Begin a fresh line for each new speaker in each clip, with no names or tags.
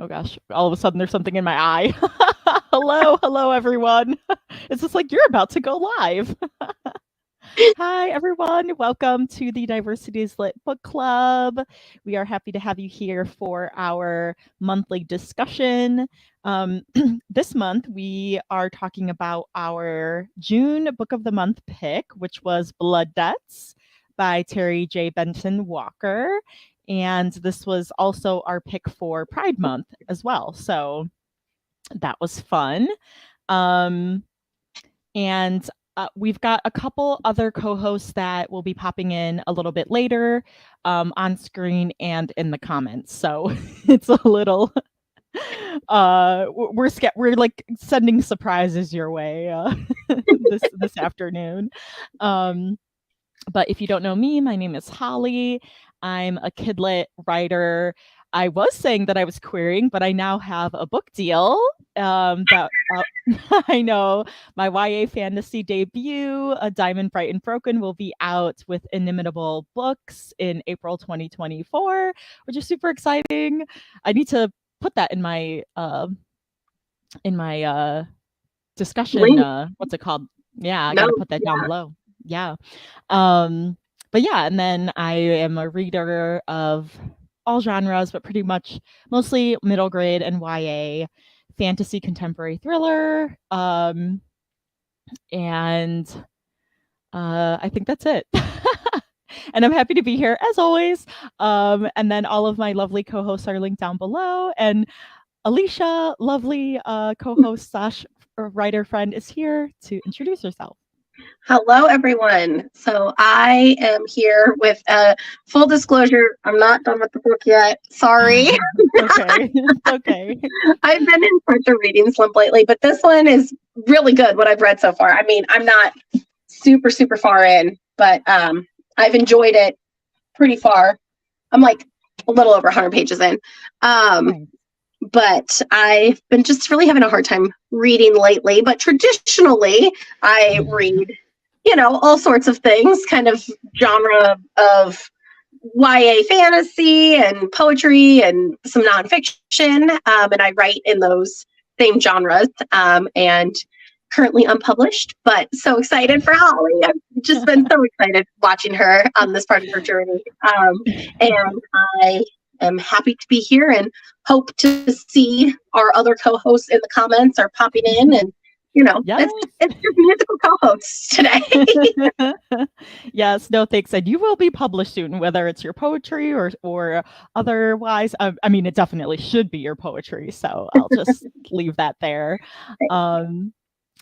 Oh gosh, all of a sudden there's something in my eye. Hello, everyone. It's just like you're about to go live. Hi, everyone. Welcome to the Diversities Lit Book Club. We are happy to have you here for our monthly discussion. This month, we are talking about our June Book of the Month pick, which was Blood Debts by Terry J. Benton-Walker. And this was also our pick for Pride Month as well. So that was fun. And we've got a couple other co-hosts that will be popping in a little bit later on screen and in the comments. So it's a little, we're like sending surprises your way this afternoon. But if you don't know me, my name is Holly. I'm a kidlit writer. I was saying that I was querying, but I now have a book deal that I know my YA fantasy debut, A Diamond Bright and Broken, will be out with Inimitable Books in April 2024, which is super exciting. I need to put that in my discussion. What's it called? Yeah, I got to put that down below. Yeah. But yeah, and then I am a reader of all genres, but pretty much mostly middle grade and YA, fantasy, contemporary thriller. And I think that's it. And I'm happy to be here as always. And then all of my lovely co-hosts are linked down below. And Alicia, lovely co-host / writer friend, is here to introduce herself.
Hello, everyone. So I am here with full disclosure. I'm not done with the book yet. Sorry.
Okay.
I've been in such a reading slump lately, but this one is really good, what I've read so far. I mean, I'm not super far in, but I've enjoyed it pretty far. I'm like a little over 100 pages in. But I've been just really having a hard time reading lately. But traditionally, I read, all sorts of things, kind of genre of YA fantasy and poetry and some nonfiction. And I write in those same genres and currently unpublished, but so excited for Holly. I've just been so excited watching her on this part of her journey. And I'm happy to be here and hope to see our other co-hosts in the comments are popping in and, it's your musical co-hosts today.
Yes, no thanks. And you will be published soon, whether it's your poetry or otherwise. I mean, it definitely should be your poetry. So I'll just leave that there.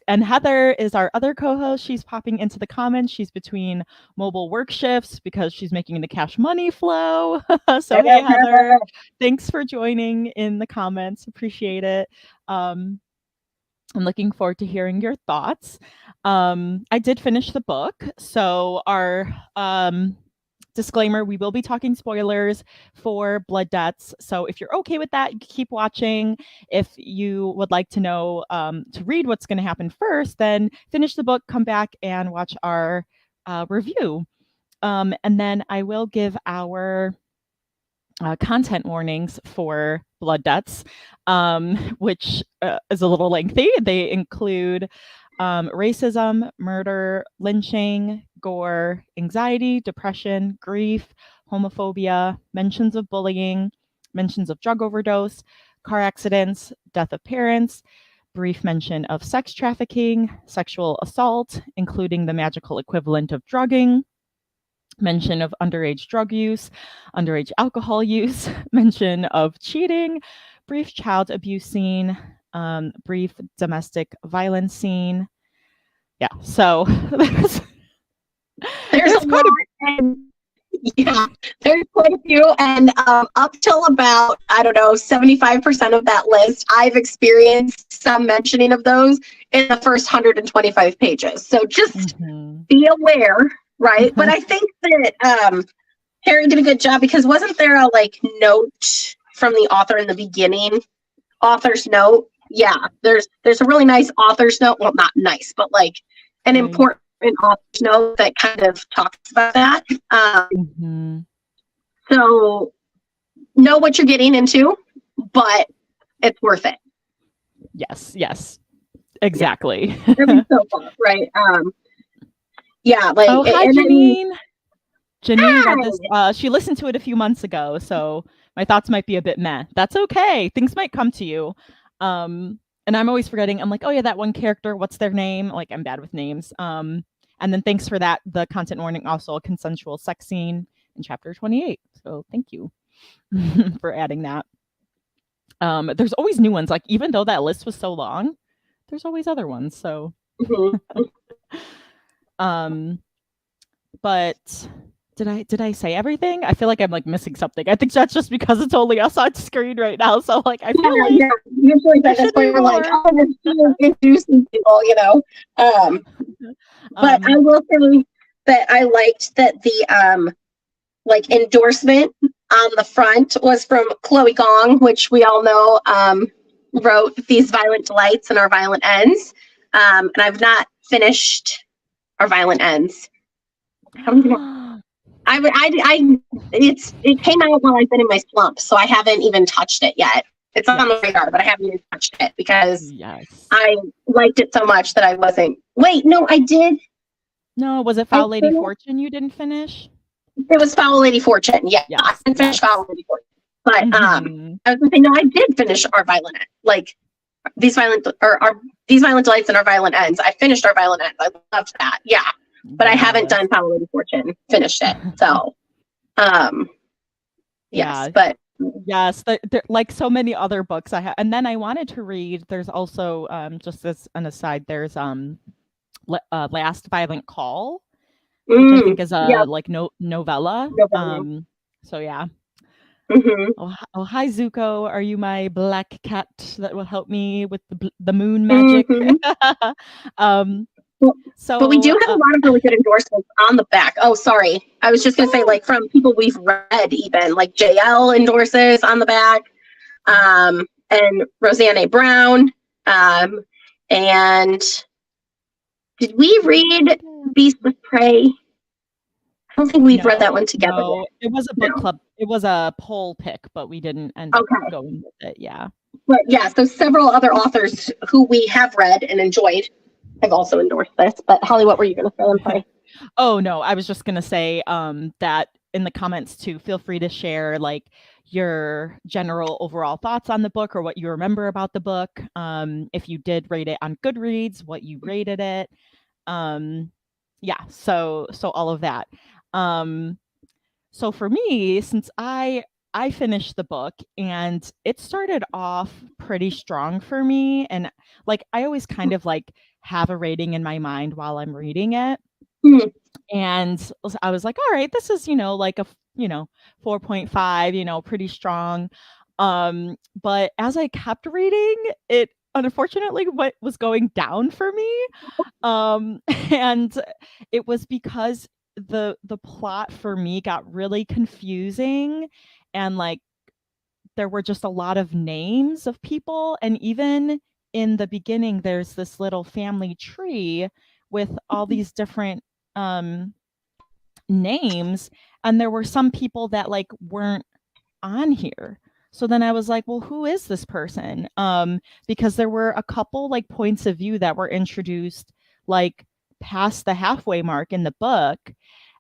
And Heather is our other co-host. She's popping into the comments. She's between mobile work shifts because she's making the cash money flow. So hey, Heather, thanks for joining in the comments. Appreciate it. I'm looking forward to hearing your thoughts. I did finish the book. So our disclaimer, we will be talking spoilers for Blood Debts. So if you're okay with that, you can keep watching. If you would like to know to read what's going to happen first, then finish the book, come back and watch our review. And then I will give our content warnings for Blood Debts, which is a little lengthy. They include racism, murder, lynching, gore, anxiety, depression, grief, homophobia, mentions of bullying, mentions of drug overdose, car accidents, death of parents, brief mention of sex trafficking, sexual assault, including the magical equivalent of drugging, mention of underage drug use, underage alcohol use, mention of cheating, brief child abuse scene, brief domestic violence scene. Yeah, so
there's a lot. Yeah, there's quite a few. And up till about, 75% of that list, I've experienced some mentioning of those in the first 125 pages. So just be aware, right? But I think that Harry did a good job because wasn't there a note from the author in the beginning? Author's note. Yeah, there's a really nice author's note. Well, not nice, but an important author's note that kind of talks about that. So know what you're getting into, but it's worth it.
Yes, exactly.
Every so far, right? Yeah, like.
Oh, hi,
and
Janine. Janine read
Hi.
this. She listened to it a few months ago, so my thoughts might be a bit meh. That's okay. Things might come to you. And I'm always forgetting. I'm like, oh yeah, that one character. What's their name? Like, I'm bad with names. And then thanks for that. The content warning, also a consensual sex scene in chapter 28. So thank you for adding that. There's always new ones. Like, even though that list was so long, there's always other ones. So, but did I say everything? I feel like I'm like missing something. I think that's just because it's only us on screen right now. So like I feel like
usually by this point we're like, oh, we're introducing people, you know. But I will say that I liked that the like endorsement on the front was from Chloe Gong, which we all know wrote These Violent Delights and Our Violent Ends. And I've not finished Our Violent Ends. It came out while I've been in my slump, so I haven't even touched it yet. It's on the radar, but I haven't even touched it because I liked it so much that I wasn't. Wait, no, I did.
No, was it Foul Lady Fortune you didn't finish?
It was Foul Lady Fortune. Yeah, I didn't finish Foul Lady Fortune, but I was gonna say no, I did finish Our Violent Ends. Like These Violent Delights and Our Violent Ends. I finished Our Violent Ends. I loved that. Yeah. But I haven't done Foul Lady Fortune, finished it. So, yes, but
yes, like so many other books I have. And then I wanted to read, there's also, just as an aside, there's Last Violent Call, which I think is a novella. So yeah. Oh, hi Zuko. Are you my black cat that will help me with the moon magic?
But we do have a lot of really good endorsements on the back. Oh, sorry. I was just going to say, like, from people we've read, even like JL endorses on the back, and Roseanne A. Brown. And did we read Beast with Prey? I don't think we've read that one together.
No, it was a book club. It was a poll pick, but we didn't end up going with it. Yeah.
But yeah, so several other authors who we have read and enjoyed have also endorsed this. But Holly, what were you going to say? I'm sorry.
Oh no, I was just going to say that in the comments too, feel free to share like your general overall thoughts on the book or what you remember about the book. If you did rate it on Goodreads, what you rated it. Yeah, so all of that. So for me, since I finished the book and it started off pretty strong for me, and like I always kind of like have a rating in my mind while I'm reading it. And I was like, all right, this is, like a 4.5, pretty strong. But as I kept reading, it unfortunately what was going down for me. And it was because the plot for me got really confusing, and like there were just a lot of names of people, and even in the beginning there's this little family tree with all these different names, and there were some people that like weren't on here. So then I was like, well, who is this person? Because there were a couple like points of view that were introduced like past the halfway mark in the book.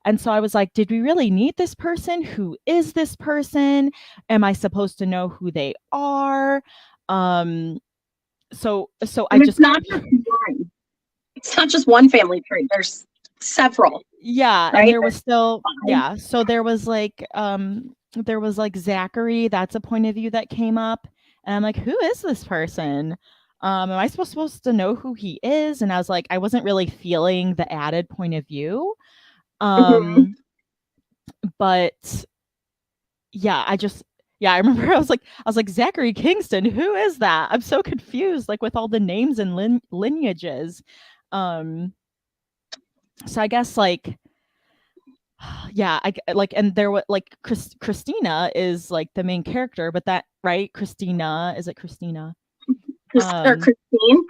And so I was like, did we really need this person? Who is this person? Am I supposed to know who they are? So I just
it's not just one family tree. There's several.
Yeah,
right?
And there was still so there was like Zachary. That's a point of view that came up, and I'm like, who is this person? Am I supposed to know who he is? And I was like, I wasn't really feeling the added point of view. But yeah, I remember I was like Zachary Kingston, who is that? I'm so confused, like with all the names and lineages. So I guess like, yeah, and there was like Christina is like the main character, but that, right? Christina, is it Christina?
Or Christine?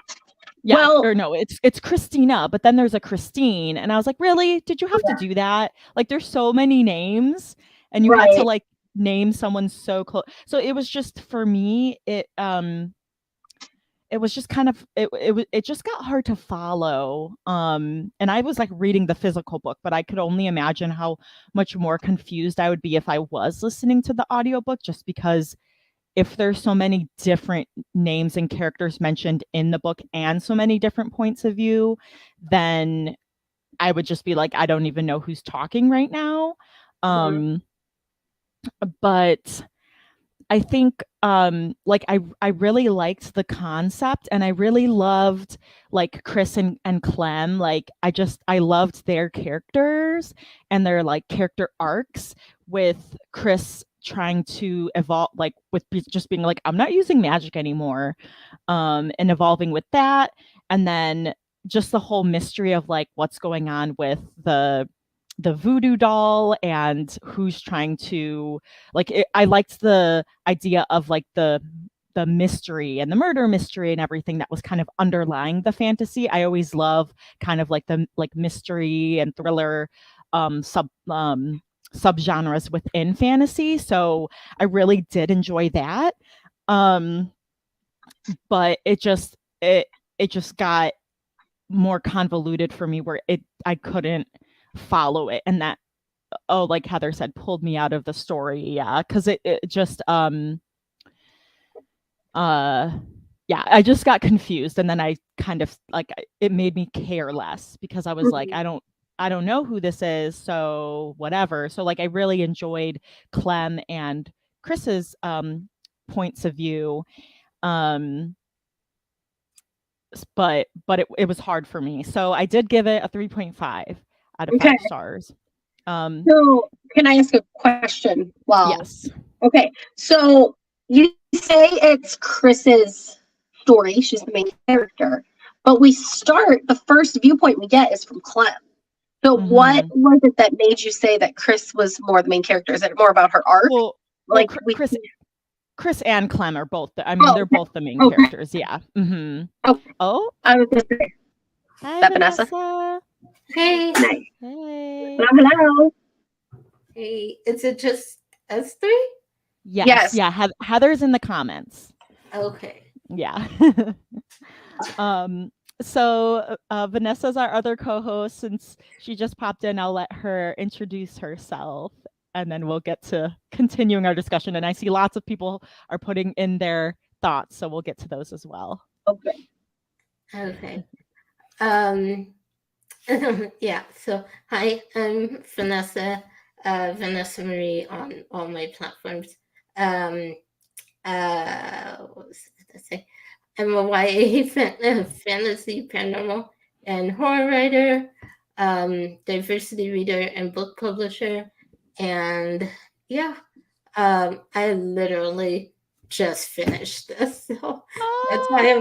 Yeah, well, or no, it's Christina, but then there's a Christine, and I was like, really? Did you have to do that? Like, there's so many names, and you had to like name someone so close. So it was just for me, it was just kind of it just got hard to follow. And I was like reading the physical book, but I could only imagine how much more confused I would be if I was listening to the audiobook, just because if there's so many different names and characters mentioned in the book and so many different points of view, then I would just be like, I don't even know who's talking right now. But I think like I really liked the concept, and I really loved like Chris and Clem. Like I loved their characters and their like character arcs, with Chris trying to evolve, like with just being like, I'm not using magic anymore, and evolving with that. And then just the whole mystery of like what's going on with the voodoo doll and who's trying to like I liked the idea of like the mystery and the murder mystery and everything that was kind of underlying the fantasy. I always love kind of like the like mystery and thriller subgenres within fantasy, so I really did enjoy that. But it just got more convoluted for me, where I couldn't follow it, and that, oh, like Heather said, pulled me out of the story. Yeah, because it just yeah, I just got confused, and then I kind of like it made me care less, because I was like, I don't know who this is, so whatever. So like I really enjoyed Clem and Chris's points of view. But it was hard for me. So I did give it a 3.5 out of 5 stars.
So can I ask a question? Wow.
Yes.
Okay. So you say it's Chris's story. She's the main character. But the first viewpoint we get is from Clem. So what was it that made you say that Chris was more the main character? Is it more about her arc?
Well,
like
Chris and Clem are both they're both the main characters. Yeah. Oh,
I was just saying.
Hi, Vanessa.
Hey.
Nice.
Hey.
Hello.
Hey. Is it just us three?
Yes. Yeah. Heather's in the comments.
Okay.
Yeah. So Vanessa's our other co-host. Since she just popped in, I'll let her introduce herself, and then we'll get to continuing our discussion. And I see lots of people are putting in their thoughts, so we'll get to those as well.
Okay. Yeah. So hi, I'm Vanessa. Vanessa Marie on all my platforms. What was I going to say? I'm a YA fantasy, paranormal, and horror writer, diversity reader, and book publisher. And yeah, I literally just finished this. So that's why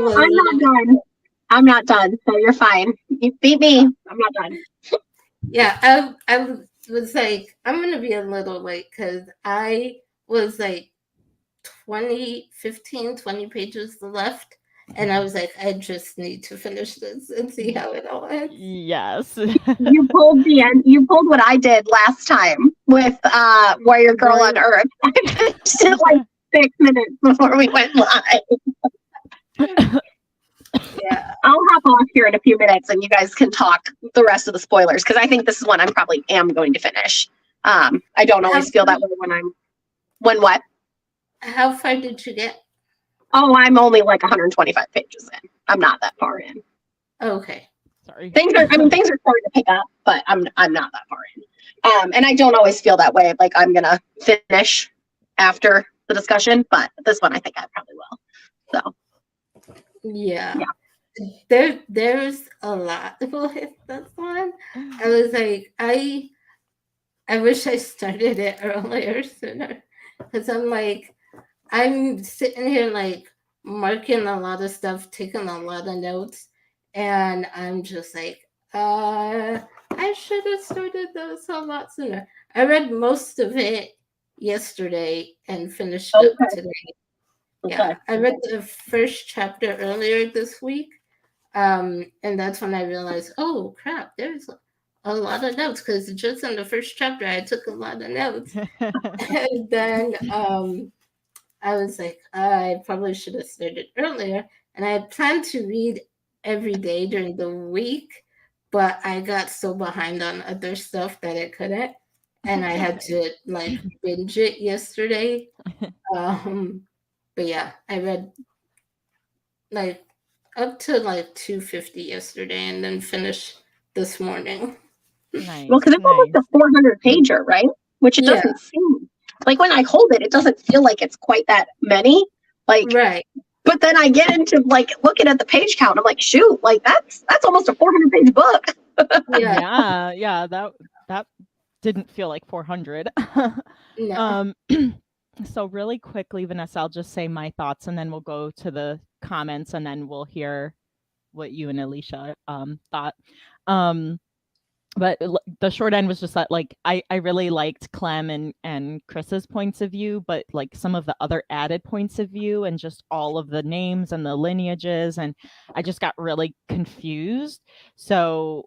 I'm not done, so you're fine. You beat me. I'm not done.
Yeah, I was like, I'm going to be a little late because I was like 20 pages left. And I was like, I just need to finish this and see how it all ends.
Yes.
You pulled the end. You pulled what I did last time with Warrior Girl on Earth. I finished it like 6 minutes before we went live.
Yeah.
I'll hop off here in a few minutes and you guys can talk the rest of the spoilers, because I think this is one I probably am going to finish. I don't always feel that way when what?
How far did you get?
Oh, I'm only like 125 pages in. I'm not that far in.
Okay.
Sorry. Things are starting to pick up, but I'm not that far in. And I don't always feel that way. Like I'm gonna finish after the discussion, but this one I think I probably will. So
yeah. There's a lot with this one. I was like, I wish I started it earlier, sooner, because I'm sitting here like marking a lot of stuff, taking a lot of notes, and I'm just like, I should have started this a lot sooner. I read most of it yesterday and finished it today. Yeah, I read the first chapter earlier this week, and that's when I realized, oh crap, there's a lot of notes because just in the first chapter, I took a lot of notes. And then I was like, I probably should have started earlier. And I had planned to read every day during the week, but I got so behind on other stuff that I couldn't. And I had to like binge it yesterday. But yeah, I read like up to like 250 yesterday and then finished this morning.
Nice.
Well, because it's almost a 400 pager, right? Which it doesn't seem like when I hold it, it doesn't feel like it's quite that many. Like,
right.
But then I get into like looking at the page count. I'm like, shoot, like that's almost a 400 page book.
Yeah. That didn't feel like 400.
No.
So really quickly, Vanessa, I'll just say my thoughts, and then we'll go to the comments, and then we'll hear what you and Alicia thought. But the short end was just that, like, I really liked Clem and Chris's points of view, but like some of the other added points of view and just all of the names and the lineages, and I just got really confused. So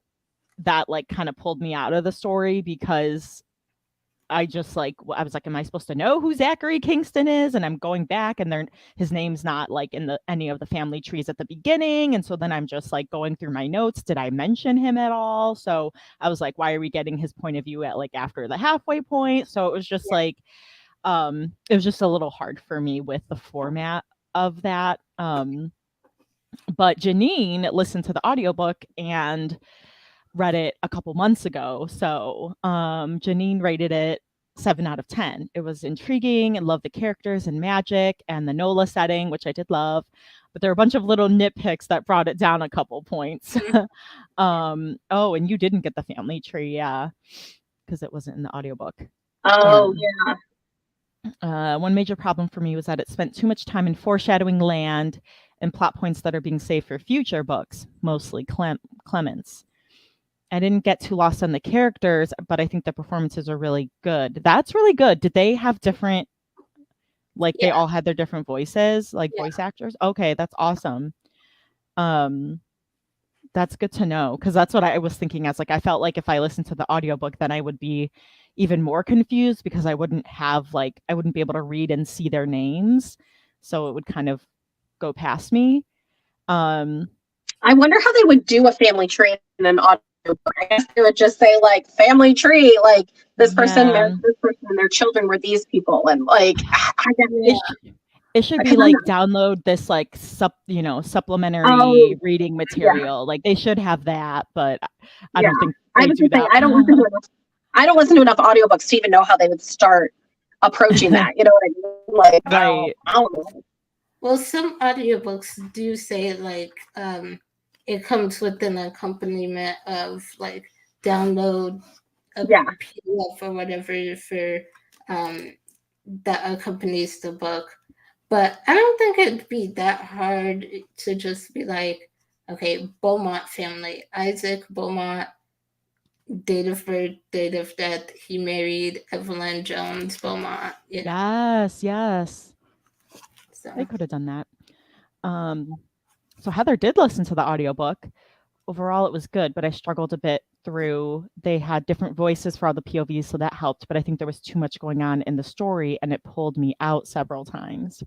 that like kind of pulled me out of the story because I just like, I was like, am I supposed to know who Zachary Kingston is? And I'm going back and his name's not like in any of the family trees at the beginning. And so then I'm just like going through my notes. Did I mention him at all? So I was like, why are we getting his point of view at like after the halfway point? So it was just like, it was just a little hard for me with the format of that. But Janine listened to the audiobook and read it a couple months ago. So Janine rated it 7 out of 10. It was intriguing and loved the characters and magic and the NOLA setting, which I did love. But there were a bunch of little nitpicks that brought it down a couple points. And you didn't get the family tree, yeah, because it wasn't in the audiobook.
Oh, yeah.
One major problem for me was that it spent too much time in foreshadowing land and plot points that are being saved for future books, mostly Clemens. I didn't get too lost on the characters, but I think the performances are really good. That's really good. Did they have different, like they all had their different voices, like voice actors? Okay, that's awesome. That's good to know, because that's what I was thinking as like, I felt like if I listened to the audiobook, then I would be even more confused because I wouldn't be able to read and see their names. So it would kind of go past me.
I wonder how they would do a family tree in an audiobook. I guess they would just say like family tree, like this person married this person and their children were these people, and like
it should be like download this like supplementary reading material. Like they should have that, but I don't think they do that.
I don't listen to enough audiobooks to even know how they would start approaching that. You know what I mean? Like,
right.
I don't know.
Well, some audiobooks do say like it comes with an accompaniment of like download a PDF or whatever for that accompanies the book. But I don't think it'd be that hard to just be like, okay, Beaumont family, Isaac Beaumont, date of birth, date of death, he married Evelyn Jones Beaumont.
Yes. So they could have done that. So Heather did listen to the audiobook. Overall, it was good, but I struggled a bit through. They had different voices for all the POVs, so that helped. But I think there was too much going on in the story, and it pulled me out several times.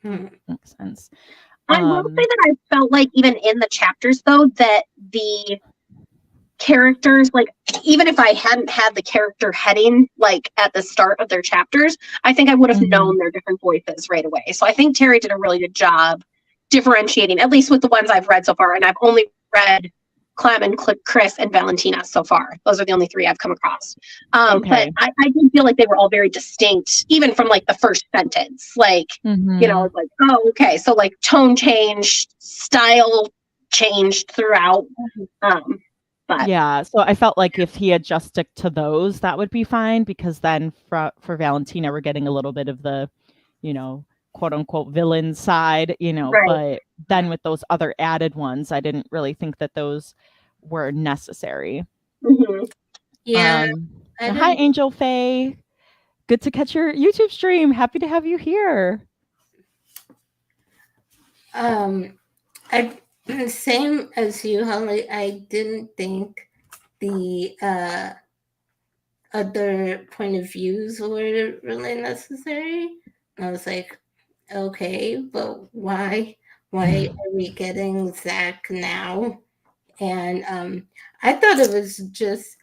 Makes sense.
I will say that I felt like even in the chapters, though, that the characters, like even if I hadn't had the character heading like at the start of their chapters, I think I would have known their different voices right away. So I think Terry did a really good job differentiating, at least with the ones I've read so far. And I've only read Clem and Chris and Valentina so far. Those are the only 3 I've come across. But I did feel like they were all very distinct, even from like the first sentence. Like, you know, it's like, oh, okay. So like tone changed, style changed throughout. But
yeah, so I felt like if he had just stick to those, that would be fine, because then for Valentina, we're getting a little bit of the, you know, quote unquote villain side, you know, but then with those other added ones, I didn't really think that those were necessary.
Yeah.
Hi, Angel Faye. Good to catch your YouTube stream. Happy to have you here.
Same as you, Holly. I didn't think the other point of views were really necessary. And I was like, okay, but why are we getting Zach now? And I thought it was just,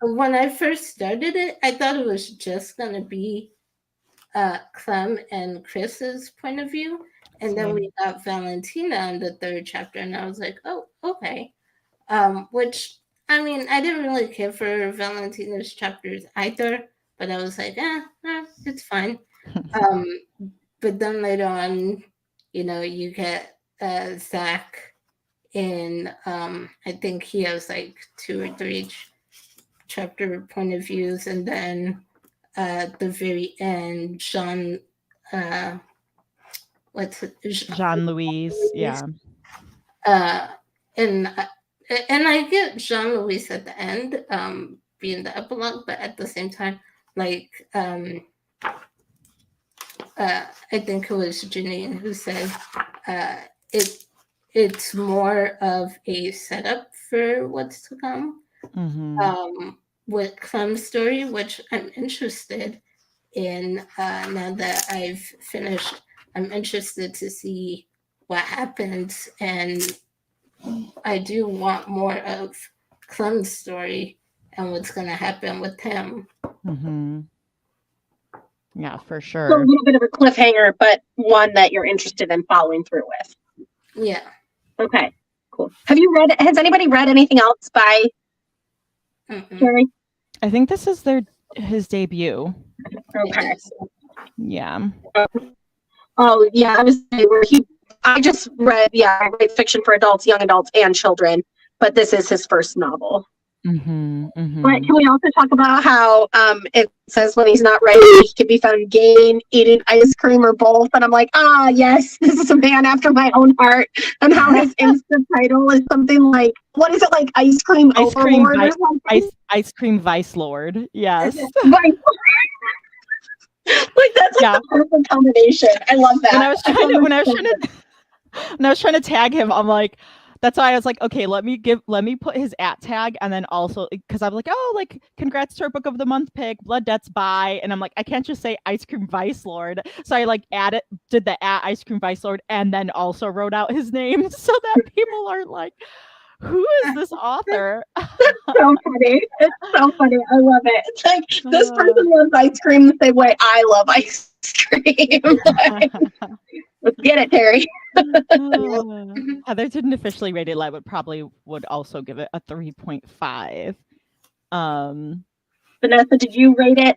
when I first started it, I thought it was just going to be Clem and Chris's point of view. And then we got Valentina in the third chapter, and I was like, oh, okay. Which, I mean, I didn't really care for Valentina's chapters either, but I was like, it's fine. But then later on, you get Zach in, I think he has like 2 or 3 chapter point of views, and then at the very end, Jean
Louise, yeah.
And I get Jean Louise at the end, being the epilogue, but at the same time, like I think it was Janine who said it's more of a setup for what's to come. With Clem's story, which I'm interested in. Now that I've finished, I'm interested to see what happens, and I do want more of Clem's story and what's going to happen with him.
Yeah, for sure.
So a little bit of a cliffhanger, but one that you're interested in following through with.
Yeah.
Okay, cool. Has anybody read anything else by Terry?
I think this is his debut.
Okay.
Yeah.
Oh, yeah, I just read, I write fiction for adults, young adults, and children, but this is his first novel. But can we also talk about how it says when he's not writing, he can be found game, eating ice cream, or both? And I'm like, yes, this is a man after my own heart. And how his Insta title is something like, what is it, like Ice Cream Overlord or something?
Ice Cream Vice Lord, yes.
Like that's like the perfect combination. I love that.
When I was trying to tag him, I'm like, that's why I was like, okay, let me put his @ tag, and then also because I'm like, oh, like congrats to our Book of the Month pick, Blood Debts by, and I'm like, I can't just say Ice Cream Vice Lord, so I like did the @ Ice Cream Vice Lord, and then also wrote out his name so that people aren't like, who is this author?
It's so funny. It's so funny. I love it. It's like this person loves ice cream the same way I love ice cream. Let's get it, Terry.
Heather didn't officially rate it. I would also give it a 3.5.
Vanessa, did you rate it?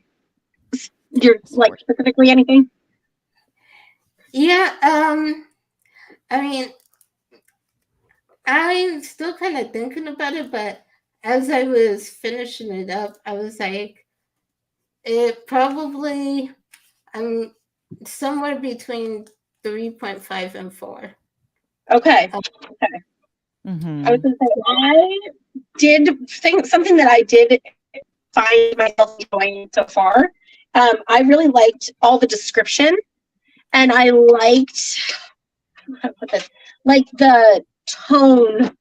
You're like specifically anything?
Yeah. I mean, I'm still kind of thinking about it, but as I was finishing it up, I was like, it probably, I'm somewhere between 3.5 and 4.
Okay. Okay. I was going to say, I did think something that I did find myself enjoying so far. I really liked all the description, and I liked, how to put this, like the tone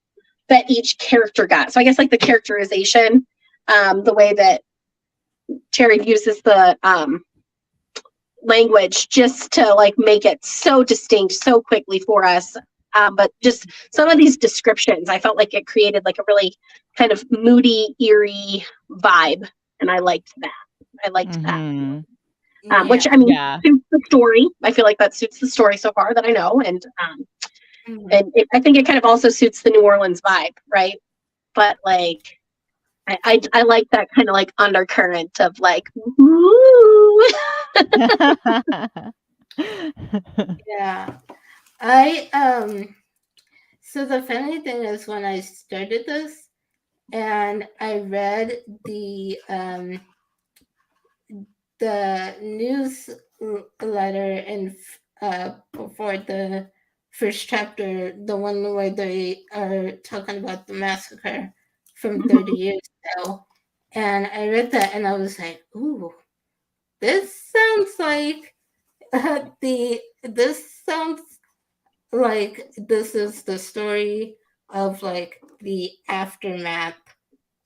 that each character got. So I guess like the characterization, the way that Terry uses the language just to like make it so distinct so quickly for us. But just some of these descriptions, I felt like it created like a really kind of moody, eerie vibe, and I liked that. Which I mean suits the story. I feel like that suits the story so far that I know, and I think it kind of also suits the New Orleans vibe, right? But like, I like that kind of like undercurrent of like, woo.
Yeah. So the funny thing is, when I started this and I read the newsletter and before the first chapter, the one where they are talking about the massacre from 30 years ago, and I read that and I was like, ooh, this sounds like this is the story of like the aftermath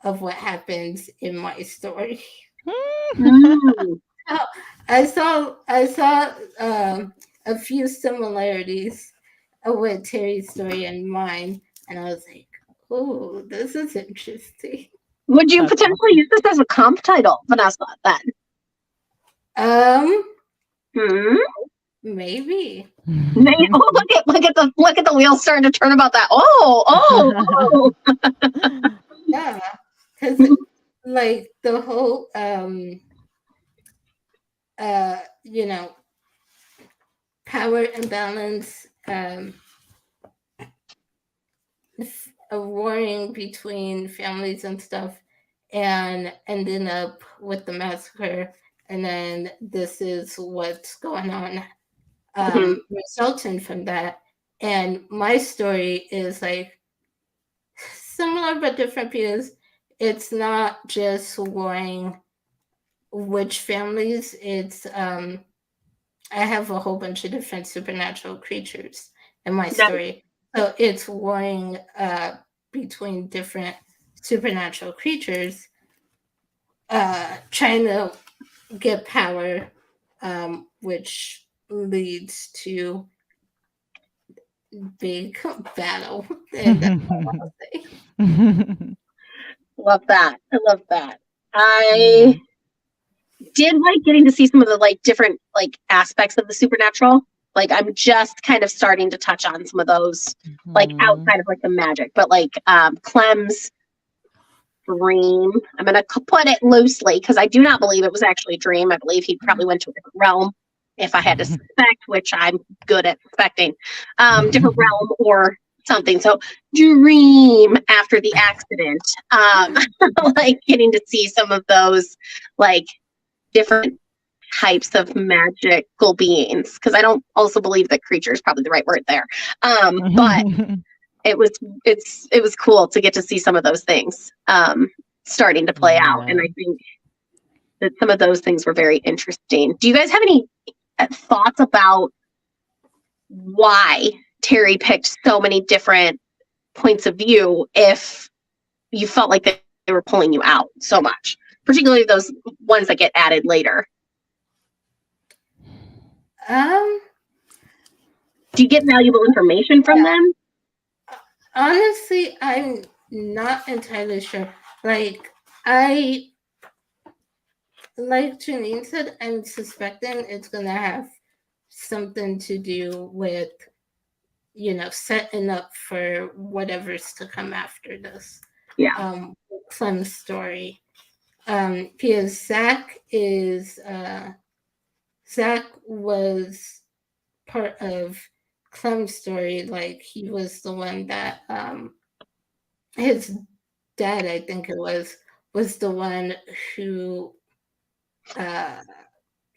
of what happens in my story.
Mm.
I saw a few similarities with Terry's story and mine, and I was like, "Oh, this is interesting."
Would you
That's
potentially use this as a comp title, Vanessa? Then? Hmm?
Maybe.
Oh, look at the wheels starting to turn about that. Oh.
Yeah, because like the whole you know, power imbalance, a warring between families and stuff, and ending up with the massacre, and then this is what's going on, resulting from that. And my story is like similar but different because it's not just warring which families. It's I have a whole bunch of different supernatural creatures in my story. So it's warring between different supernatural creatures trying to get power, which leads to big battle. And that's all I'll say.
Love that. I love that. I did like getting to see some of the like different like aspects of the supernatural. Like I'm just kind of starting to touch on some of those, like outside of like the magic, but like Clem's dream. I'm gonna put it loosely because I do not believe it was actually a dream. I believe he probably went to a different realm. If I had to suspect, which I'm good at suspecting, different realm or something. So dream after the accident. Like getting to see some of those like different types of magical beings, because I don't also believe that creature is probably the right word there. But it was cool to get to see some of those things starting to play out. And I think that some of those things were very interesting. Do you guys have any thoughts about why Terry picked so many different points of view if you felt like they were pulling you out so much, particularly those ones that get added later? Do you get valuable information from them?
Honestly, I'm not entirely sure. Like Janine said, I'm suspecting it's gonna have something to do with, setting up for whatever's to come after this.
Yeah.
Clem's story. Because Zach was part of Clem's story. Like he was the one that his dad, I think it was the one who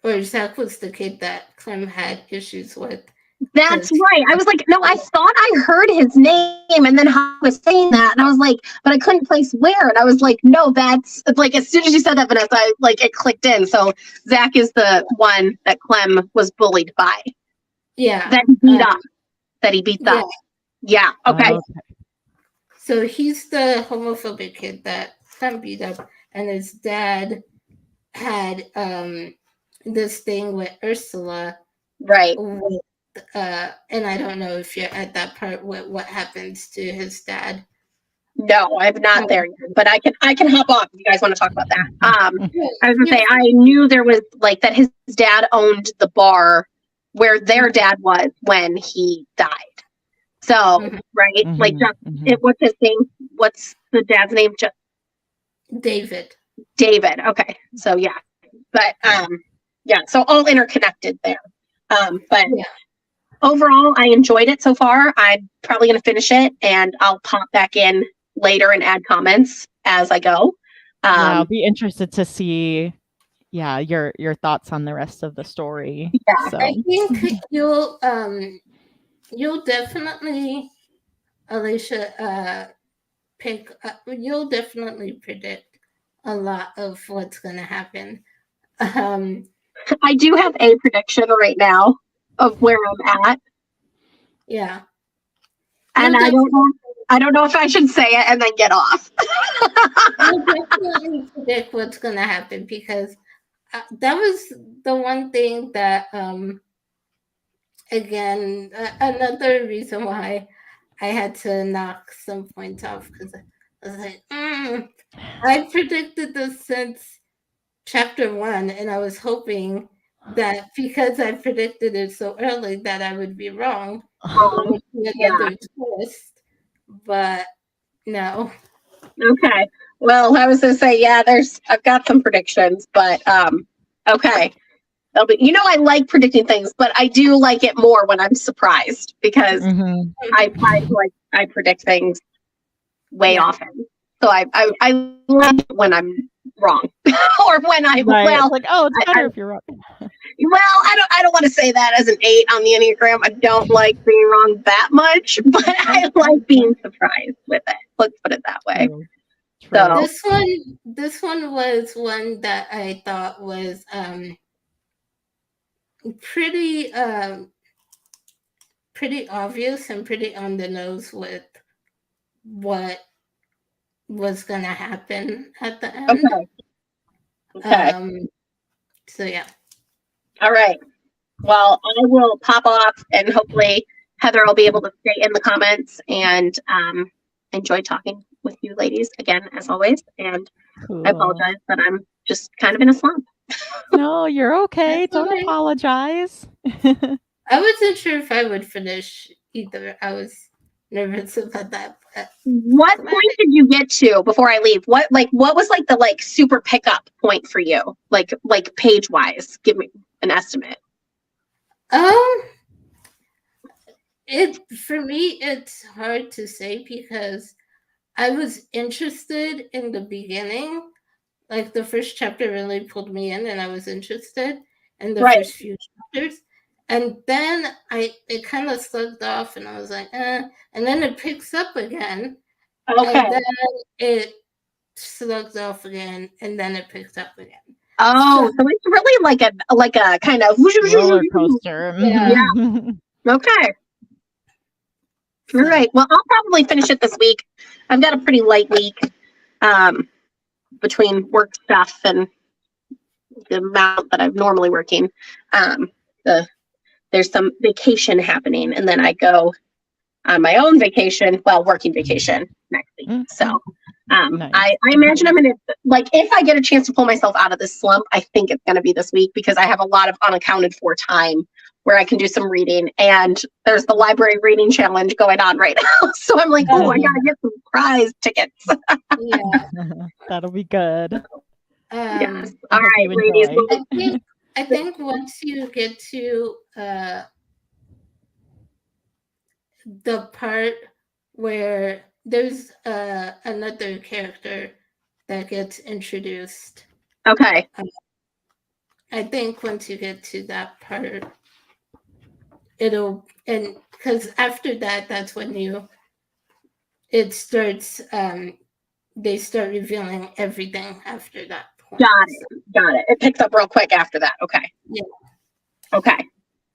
or Zach was the kid that Clem had issues with.
That's right. I was like, no, I thought I heard his name, and then I was saying that, and I was like, but I couldn't place where, and I was like, no, that's like as soon as you said that, Vanessa, it clicked in. So Zach is the one that Clem was bullied by.
Yeah.
That he beat up. That he beat up. Yeah. Okay.
So he's the homophobic kid that Clem beat up, and his dad had this thing with Ursula.
Right.
With, and I don't know if you're at that part with what happens to his dad.
No, I'm not there yet, but I can hop on if you guys want to talk about that. I was gonna say I knew there was like that his dad owned the bar where their dad was when he died. So right, like what's his name? What's the dad's name?
David.
Okay, so yeah, but yeah, so all interconnected there. But overall, I enjoyed it so far. I'm probably gonna finish it, and I'll pop back in later and add comments as I go.
I'll be interested to see your thoughts on the rest of the story.
Yeah,
so.
I think you'll definitely, Alicia, you'll definitely predict a lot of what's going to happen.
I do have a prediction right now of where I'm at.
Yeah.
And I don't know. I don't know if I should say it and then get off.
I definitely predict what's going to happen because that was the one thing that, again, another reason why I had to knock some points off because I was like, I predicted this since chapter 1, and I was hoping that because I predicted it so early that I would be wrong. There would be another twist, but no.
Okay. Well, I was gonna say, I've got some predictions, but okay. I like predicting things, but I do like it more when I'm surprised because I find like I predict things way often. So I like it when I'm wrong or when I
it's better if you're wrong.
Well, I don't want to say that as an 8 on the Enneagram. I don't like being wrong that much, but I like being surprised with it. Let's put it that way.
True.
So
this one was one that I thought was pretty obvious and pretty on the nose with what was gonna happen at the end.
Okay.
So yeah.
All right. Well, I will pop off, and hopefully Heather will be able to stay in the comments and enjoy talking with you ladies again, as always. And I apologize that I'm just kind of in a slump.
No, you're okay. Don't apologize.
I wasn't sure if I would finish either. I was nervous about that.
What point did you get to before I leave? What was like the super pickup point for you? Like page wise? Give me an estimate.
For me, it's hard to say because I was interested in the beginning. Like the first chapter really pulled me in, and I was interested in the first few chapters. And then it kind of slugged off, and I was like, and then it picks up again.
Okay.
And then it slugs off again, and then it picks up again.
Oh, so it's really like a kind of
roller coaster.
Yeah. Okay. All right. Well, I'll probably finish it this week. I've got a pretty light week between work stuff and the amount that I'm normally working. There's some vacation happening, and then I go on my own vacation, working vacation next week. So nice. I imagine I'm gonna if I get a chance to pull myself out of this slump, I think it's gonna be this week because I have a lot of unaccounted for time where I can do some reading, and there's the library reading challenge going on right now. So I'm like, I gotta get some prize tickets.
That'll be good.
Yes. All right, ladies.
I think once you get to the part where there's another character that gets introduced.
Okay.
I think once you get to that part, because after that, that's when it starts, they start revealing everything after that point.
Got it. It picks up real quick after that. Okay.
Yeah.
Okay.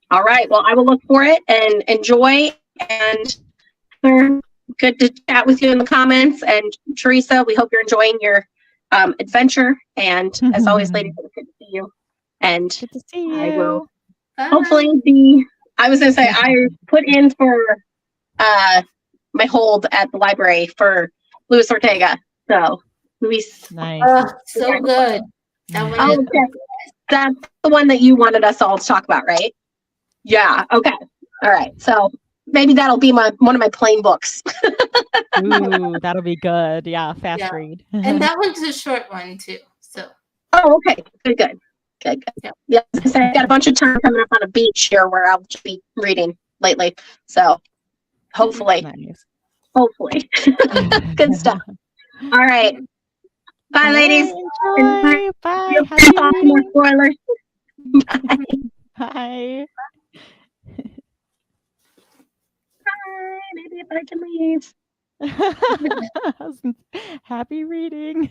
All right. Well, I will look for it and enjoy. And good to chat with you in the comments. And Teresa, we hope you're enjoying your adventure. And as always, ladies, it's good to see you. And
good to see you.
I will hopefully I was going to say, I put in for my hold at the library for Luis Ortega. So, Luis.
Nice.
So good.
Okay. That's the one that you wanted us all to talk about, right? Yeah. Okay. All right. So maybe that'll be one of my plain books.
Ooh, that'll be good. Yeah, fast read.
And that one's a short one too. So.
Oh, okay. Good. Yeah. I've got a bunch of time coming up on a beach here where I'll be reading lately. So hopefully. Hopefully. Good stuff. All right. Bye, ladies.
Enjoy. Bye.
More spoilers. Bye.
Bye.
Bye. Maybe if I can leave.
Happy reading.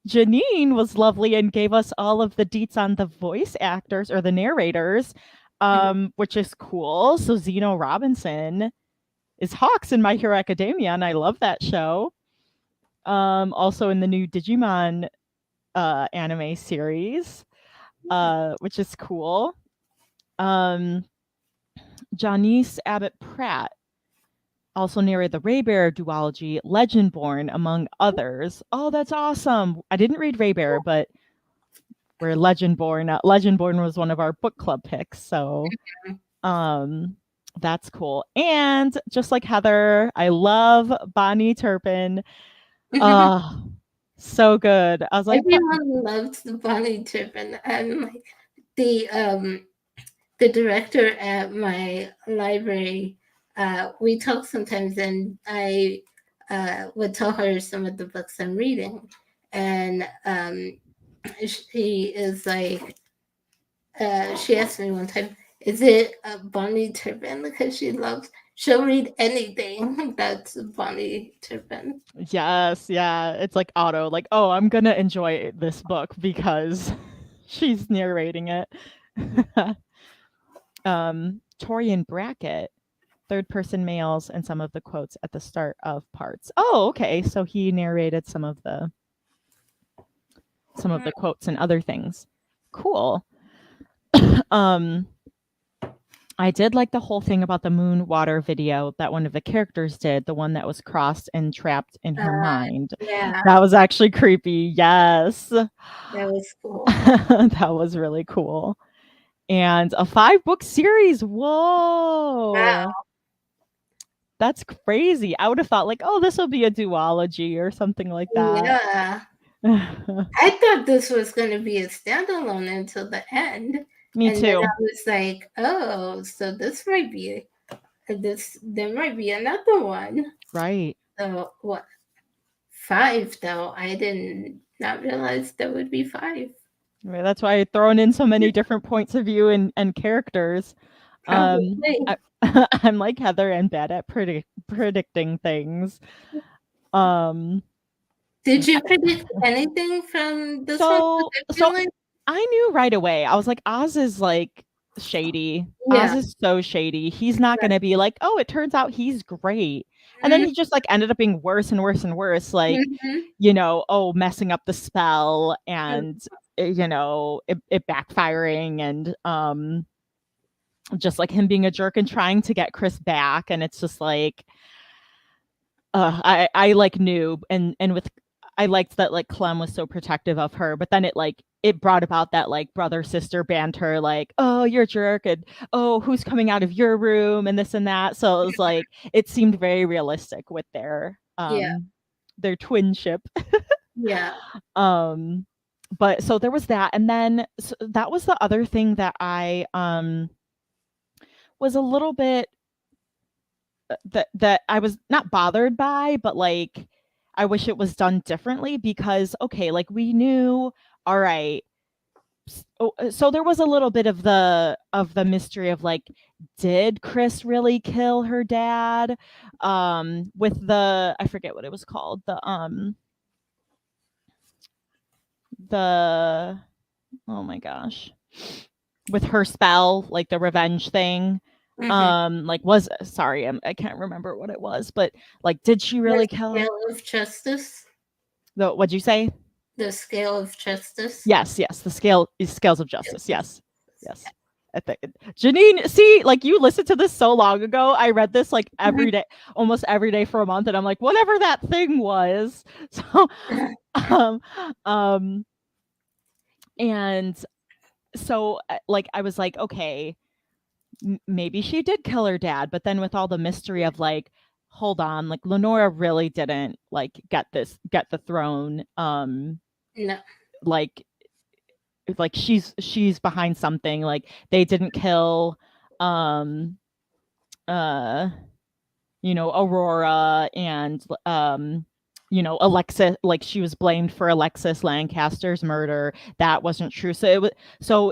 Janine was lovely and gave us all of the deets on the voice actors or the narrators, which is cool. So Zeno Robinson is Hawks in My Hero Academia, and I love that show. Also in the new Digimon anime series, which is cool. Janice Abbott Pratt also narrated the Raybearer duology, Legendborn, among others. Oh, that's awesome. I didn't read Raybearer, but we're Legendborn. Legendborn was one of our book club picks, so that's cool. And just like Heather, I love Bonnie Turpin. So good. I was like,
everyone loves the Bonnie Turpin, and like the director at my library. We talk sometimes, and I would tell her some of the books I'm reading, and she is like, she asked me one time, "Is it Bonnie Turpin?" Because she'll read anything that's Bonnie Turpin.
Yes, yeah. It's like auto, like, oh, I'm gonna enjoy this book because she's narrating it. Torian Brackett, third person males, and some of the quotes at the start of parts. Oh, okay. So he narrated some of the quotes and other things. Cool. I did like the whole thing about the moon water video that one of the characters did, the one that was crossed and trapped in her mind.
Yeah,
That was actually creepy. Yes.
that was cool.
That was really cool. And a 5-book series. Whoa.
Wow.
That's crazy. I would have thought like, oh, this will be a duology or something like that.
Yeah. I thought this was going to be a standalone until the end.
Me
and
too.
Then I was like, oh, so there might be another one.
Right.
So what? 5 though. I did not realize there would be 5.
Right, that's why I've thrown in so many different points of view and characters. I'm like Heather and bad at predicting things.
Did you predict anything from this one?
So I knew right away. I was like, Oz is like shady.
Yeah.
Oz is so shady. He's not going to be like, oh, it turns out he's great. And then he just like ended up being worse and worse and worse. Like, messing up the spell and, it backfiring and just like him being a jerk and trying to get Chris back. And it's just like, I like knew and with I liked that like Clem was so protective of her, but then it brought about that like brother sister banter, like, oh, you're a jerk, and oh, who's coming out of your room, and this and that. So it was like it seemed very realistic with their twinship.
Yeah.
But so there was that, and then so that was the other thing that I was a little bit that I was not bothered by, but like I wish it was done differently because okay, like we knew, all right. So there was a little bit of the mystery of like, did Chris really kill her dad? With the I forget what it was called, the oh my gosh, with her spell, like the revenge thing. Mm-hmm. I can't remember what it was, but like, did she really kill her?
Scale of justice.
What'd you say?
The scale of justice.
Yes, the scales of justice. Yes. I think Janine, see, like you listened to this so long ago. I read this like every day, almost every day for a month, and I'm like, whatever that thing was. So, and so like I was like, okay, maybe she did kill her dad, but then with all the mystery of like, hold on, like Lenora really didn't like get the throne.
No.
Like she's behind something. Like they didn't kill Aurora and Alexis, like she was blamed for Alexis Lancaster's murder. That wasn't true. So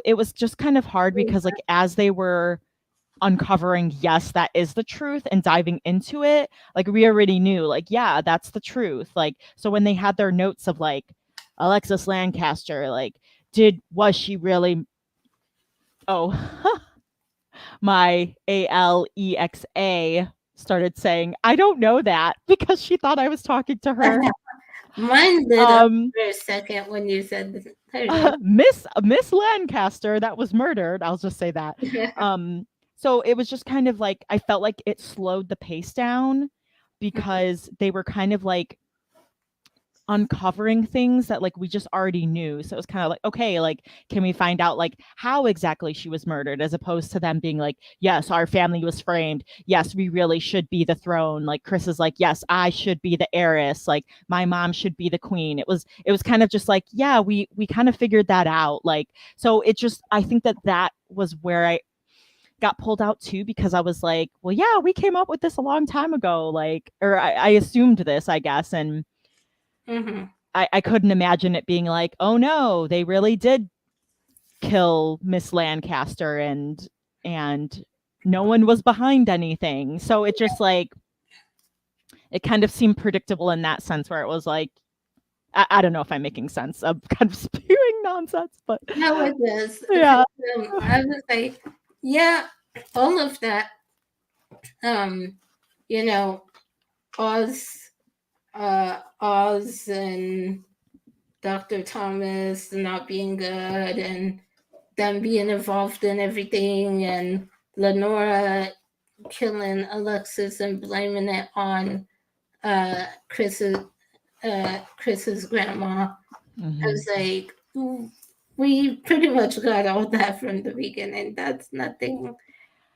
it was just kind of hard because like as they were uncovering, yes, that is the truth, and diving into it, like we already knew, like, yeah, that's the truth. Like, so when they had their notes of like Alexis Lancaster, like, was she really my Alexa started saying, "I don't know that," because she thought I was talking to her.
Mine lit up for a second when you said her name.
Miss Lancaster that was murdered. I'll just say that. So it was just kind of like I felt like it slowed the pace down because they were kind of like uncovering things that like we just already knew. So it was kind of like, okay, like can we find out like how exactly she was murdered, as opposed to them being like, yes, our family was framed, yes, we really should be the throne. Like Chris is like, yes, I should be the heiress, like my mom should be the queen. It was kind of just like, yeah, we kind of figured that out. Like, so it just, I think that was where I got pulled out too, because I was like, well, yeah, we came up with this a long time ago, like, or I assumed this, I guess. And I couldn't imagine it being like, oh no, they really did kill Miss Lancaster and no one was behind anything. So it just like it kind of seemed predictable in that sense, where it was like, I don't know if I'm making sense. I'm kind of spewing nonsense, but
no, it does.
Yeah.
I was like, yeah, all of that. You know, Oz and Dr. Thomas not being good, and them being involved in everything, and Lenora killing Alexis and blaming it on Chris's grandma. I was like, we pretty much got all that from the beginning. That's nothing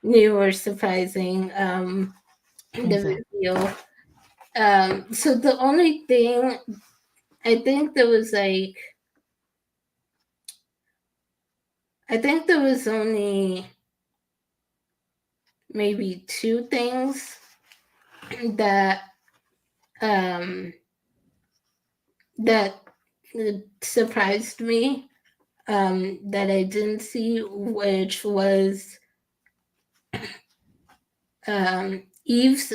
new or surprising. The reveal. So the only thing I think there was only maybe two things that that surprised me that I didn't see, which was Eve's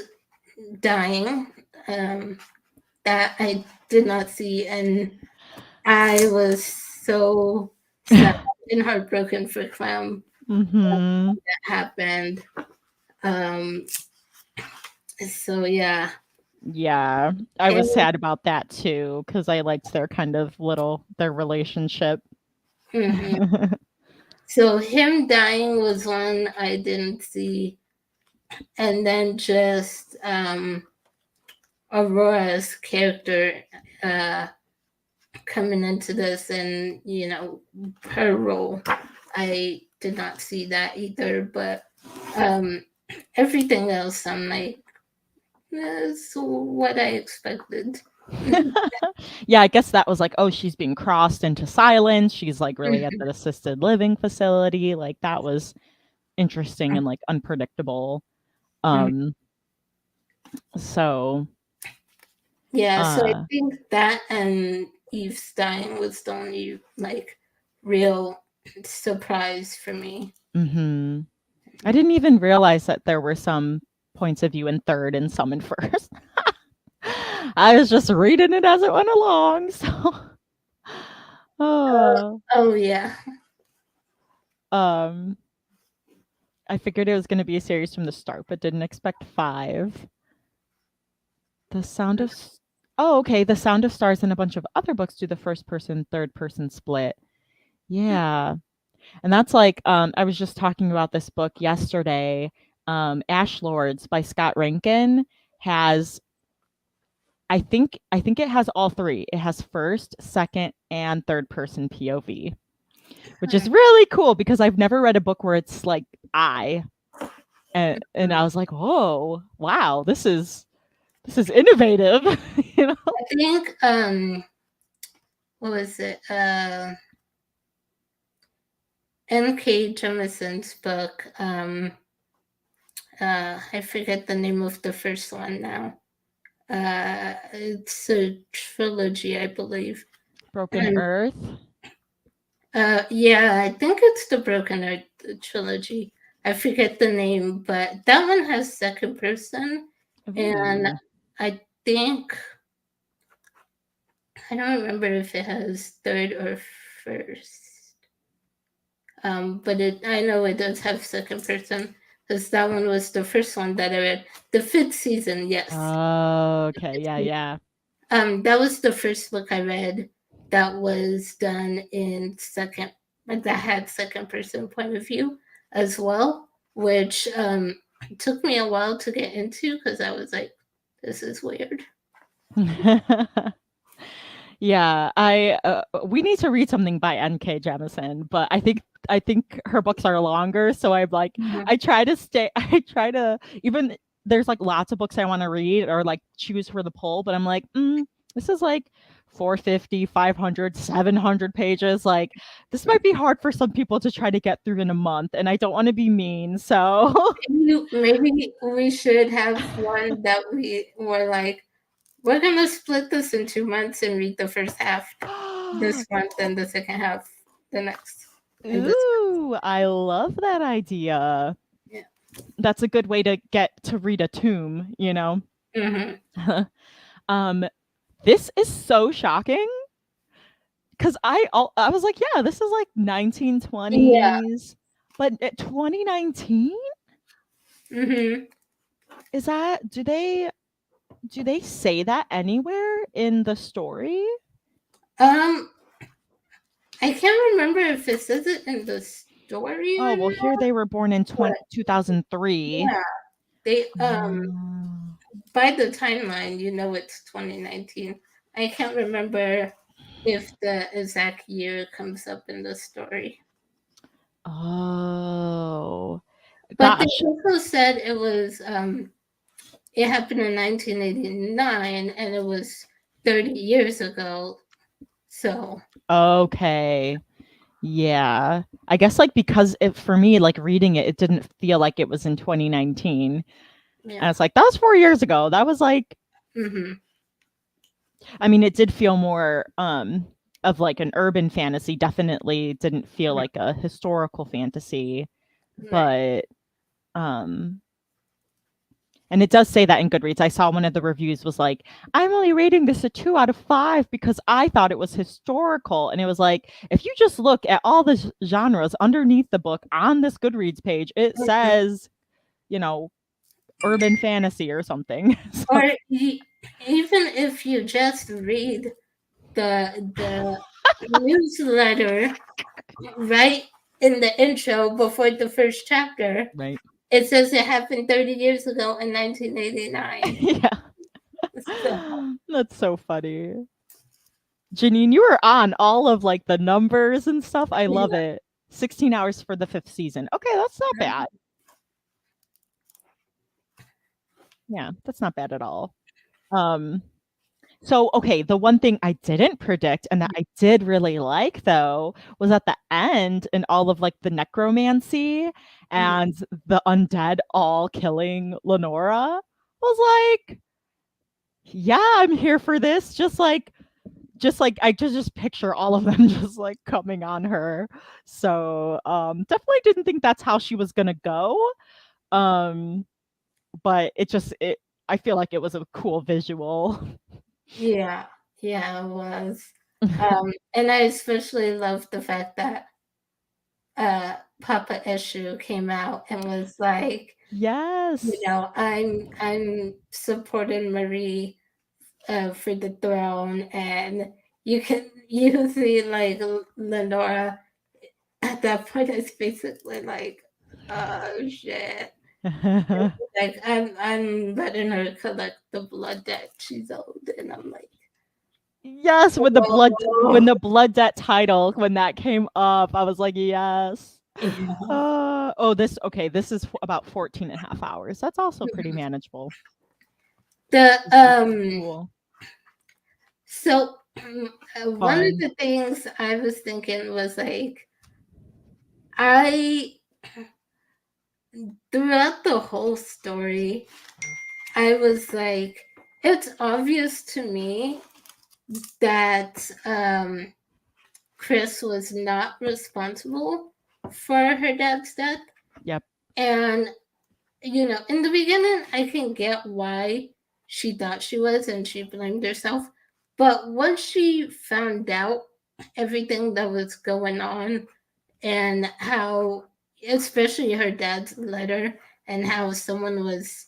dying. That I did not see, and I was so sad and heartbroken for Clem that happened. So yeah.
Yeah, I was sad about that too, because I liked their kind of their relationship.
So him dying was one I didn't see, and then just Aurora's character coming into this, and her role, I did not see that either. But everything else, I'm like, that's what I expected.
Yeah, I guess that was like, oh, she's being crossed into silence. She's like really at the assisted living facility. Like that was interesting and like unpredictable. So
yeah, so I think that and Eve's dying was the only like real surprise for me.
I didn't even realize that there were some points of view in third and some in first. I was just reading it as it went along. So
oh yeah.
I figured it was going to be a series from the start, but didn't expect 5. The Sound of The Sound of Stars and a bunch of other books do the first person, third person split. Yeah. And that's like I was just talking about this book yesterday. Ash Lords by Scott Rankin has I think it has all 3. It has first, second, and third person POV, which is really cool because I've never read a book where it's like and I was like, "Whoa, wow, this is innovative."
I think what was it? N.K. Jemison's book. I forget the name of the first one now. It's a trilogy, I believe.
Broken Earth.
Yeah, I think it's the Broken Earth trilogy. I forget the name, but that one has second person. And I think, I don't remember if it has third or first. But I know it does have second person. because that one was the first one that I read. The 5th season, yes.
Oh, okay. Yeah.
That was the first book I read that was done in that had second person point of view as well, which took me a while to get into because I was like, this is weird.
Yeah, we need to read something by N.K. Jemisin, but I think her books are longer, so I'm like, I try to even there's like lots of books I want to read or like choose for the poll, but I'm like, this is like 450, 500, 700 pages. Like this might be hard for some people to try to get through in a month, and I don't want to be mean, so
maybe we should have one that we were like, we're gonna split this in 2 months and read the first half this month and the second half the next.
Ooh, I love that idea.
Yeah.
That's a good way to get to read a tomb, you know? This is so shocking because I was like, yeah, this is like 1920s, but 2019? Is that do they say that anywhere in the story?
I can't remember if it says it in the story.
Oh, well, here they were born in 2003.
Yeah. They by the timeline, it's 2019. I can't remember if the exact year comes up in the story.
Oh.
But they also said it was it happened in 1989 and it was 30 years ago. So
okay. Yeah. I guess like because for me, like reading it didn't feel like it was in 2019. Yeah. And it's like, that was 4 years ago. That was like I mean, it did feel more of like an urban fantasy. Definitely didn't feel like a historical fantasy. But and it does say that in Goodreads. I saw one of the reviews was like, I'm only rating this a 2 out of 5 because I thought it was historical. And it was like, if you just look at all the genres underneath the book on this Goodreads page, it says, urban fantasy or something.
So, or even if you just read the newsletter right in the intro before the first chapter,
right?
It says it happened 30 years ago in 1989.
Yeah. So. That's so funny. Janine, you were on all of like the numbers and stuff. I love it. 16 hours for the 5th season. Okay, that's not bad. Yeah, that's not bad at all. So, okay, the one thing I didn't predict and that I did really like, though, was at the end and all of like the necromancy and the undead all killing Lenora was like, yeah, I'm here for this. Just like I just picture all of them just like coming on her. So definitely didn't think that's how she was gonna go. But I feel like it was a cool visual.
Yeah, it was. And I especially loved the fact that Papa Eshu came out and was like,
yes,
I'm supporting Marie for the throne, and you see like Lenora at that point is basically like, oh shit. Like I'm letting her collect the blood that she's owed, and I'm like,
yes, when the blood debt title when that came up, I was like, yes. Yeah. This is about 14 and a half hours. That's also pretty manageable.
Cool. So one of the things I was thinking was like, throughout the whole story, I was like, it's obvious to me that Chris was not responsible for her dad's death.
Yep.
And, in the beginning, I can get why she thought she was and she blamed herself. But once she found out everything that was going on and how, especially her dad's letter and how someone was,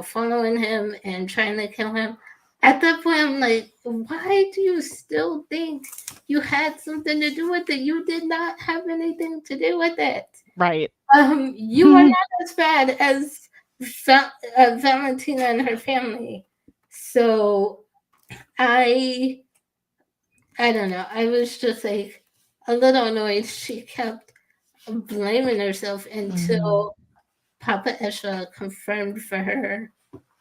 following him and trying to kill him. At that point, I'm like, why do you still think you had something to do with it? You did not have anything to do with it.
Right.
You are not as bad as Valentina and her family. So I don't know. I was just like a little annoyed. She kept blaming herself until Papa Esha confirmed for her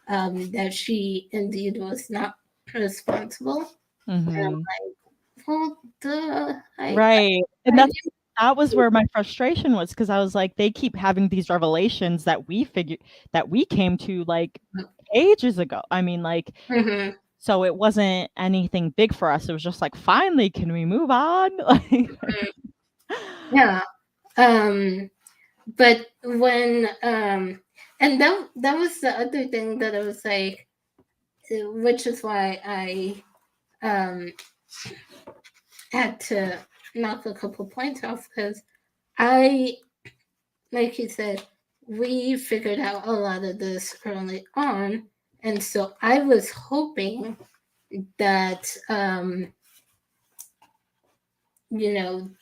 that she indeed was not responsible. And I'm like, well, duh.
Right. And that was where my frustration was, because I was like, they keep having these revelations that we came to like ages ago. I mean, like, so it wasn't anything big for us. It was just like, finally, can we move on?
Yeah. But when and that was the other thing that I was like, which is why I had to knock a couple points off, because like you said, we figured out a lot of this early on, and so I was hoping that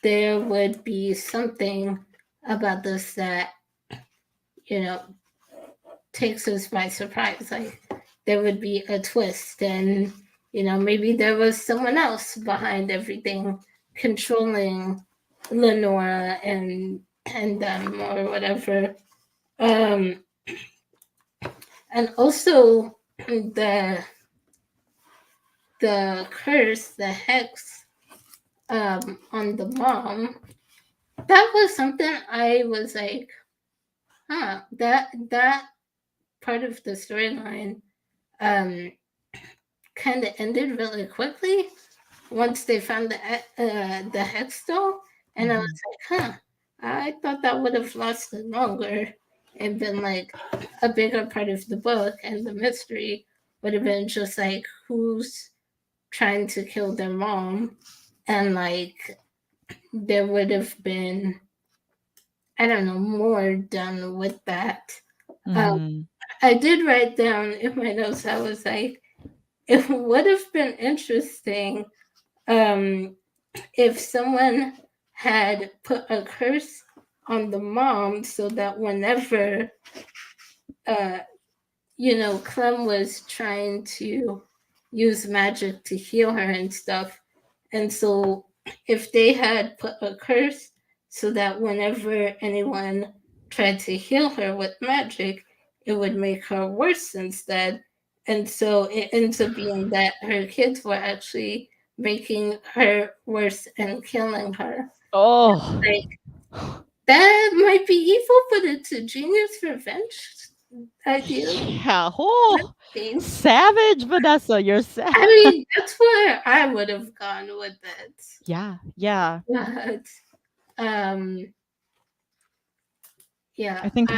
there would be something about this that takes us by surprise. Like there would be a twist, and maybe there was someone else behind everything, controlling Lenora and them or whatever. And also the curse, the hex on the mom. That was something I was like, that part of the storyline kind of ended really quickly once they found the hex doll, and I was like, I thought that would have lasted longer and been like a bigger part of the book, and the mystery would have been just like who's trying to kill their mom, and like there would have been, I don't know, more done with that. I did write down in my notes, I was like, it would have been interesting if someone had put a curse on the mom so that whenever Clem was trying to use magic to heal her and stuff, and so if they had put a curse so that whenever anyone tried to heal her with magic, it would make her worse instead. And so it ends up being that her kids were actually making her worse and killing her.
Oh,
like that might be evil, but it's a genius revenge idea.
Yeah. Oh, savage, Vanessa. You're savage.
I mean, that's where I would have gone with it.
Yeah.
But, yeah.
I think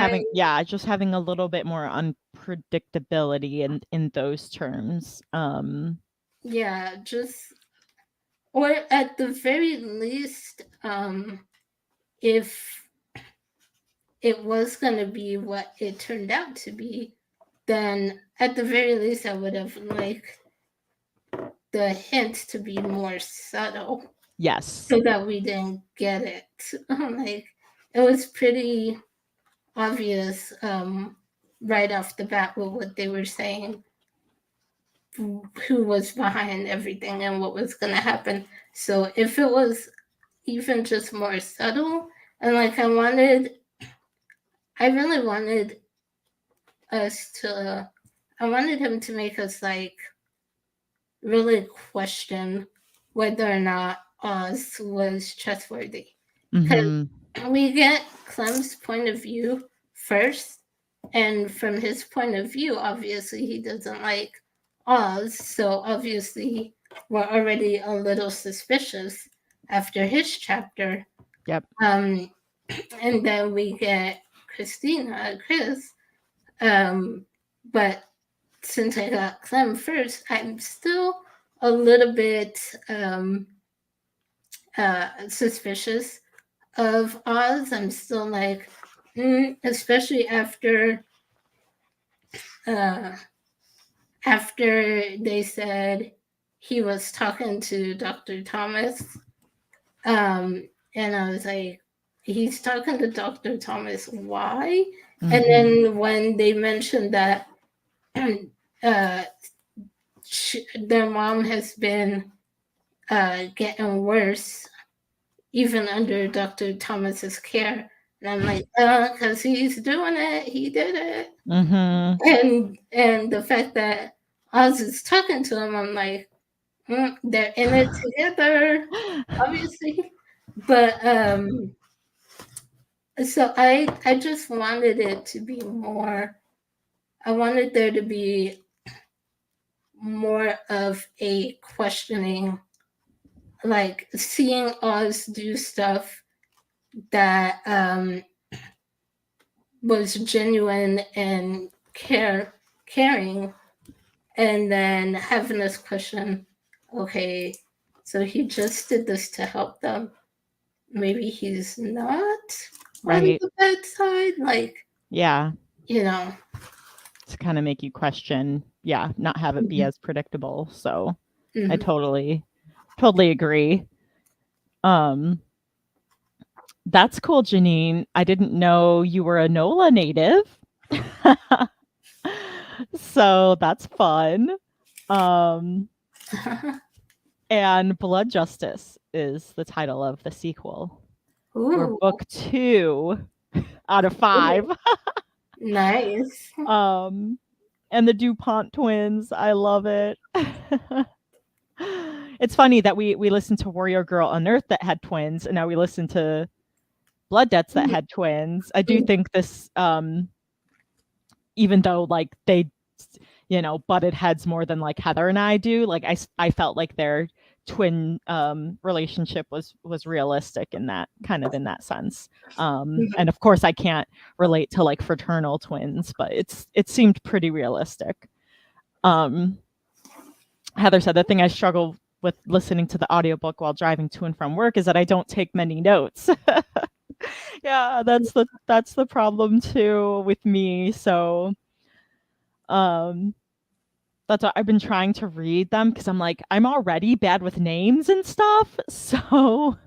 just having a little bit more unpredictability in those terms.
Yeah, or at the very least, if it was going to be what it turned out to be, then at the very least I would have liked the hint to be more subtle.
Yes.
So that we didn't get it. Like it was pretty obvious right off the bat with what they were saying, who was behind everything and what was going to happen. So if it was even just more subtle, and like I really wanted I wanted him to make us like really question whether or not Oz was trustworthy. Because we get Clem's point of view first, and from his point of view, obviously he doesn't like Oz, so obviously we're already a little suspicious after his chapter.
Yep.
And then we get Chris, but since I got Clem first, I'm still a little bit suspicious of Oz. I'm still like, especially after they said he was talking to Dr. Thomas, and I was like, he's talking to Dr. Thomas, why?
Mm-hmm.
And then when they mentioned that their mom has been getting worse, even under Dr. Thomas's care, and I'm like, because he's doing it, he did it.
Mm-hmm.
And the fact that Oz is talking to him, I'm like, they're in it together, obviously. But so I just wanted it to be more. I wanted there to be more of a questioning, like seeing Oz do stuff that was genuine and caring, and then having this question, okay, so he just did this to help them, maybe he's not on the bad side, like,
yeah,
to
kind of make you question, not have it be as predictable. So I totally agree. That's cool, Janine. I didn't know you were a NOLA native. So that's fun. And Blood Justice is the title of the sequel. We're book 2 out of 5.
Nice.
And the DuPont twins, I love it. It's funny that we listened to Warrior Girl Unearthed that had twins, and now we listen to Blood Debts that had twins. I do think this, even though like they, butted heads more than like Heather and I do, like I felt like their twin relationship was realistic in that sense. And of course I can't relate to like fraternal twins, but it seemed pretty realistic. Heather said the thing I struggle with listening to the audiobook while driving to and from work is that I don't take many notes. Yeah, that's the problem too with me. So that's why I've been trying to read them, because I'm like, I'm already bad with names and stuff. So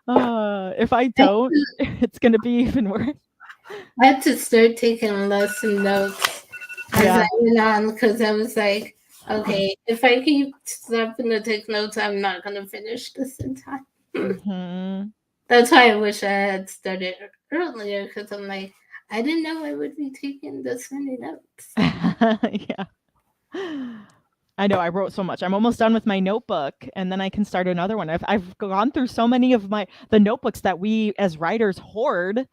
if I don't, it's gonna be even worse.
I had to start taking less notes as I went on, because I was like, okay, if I keep stopping to take notes, I'm not gonna finish this in time. That's why I wish I had started earlier, because I'm like, I didn't know I would be taking this many notes.
Yeah. I know, I wrote so much. I'm almost done with my notebook, and then I can start another one. I've gone through so many of the notebooks that we as writers hoard,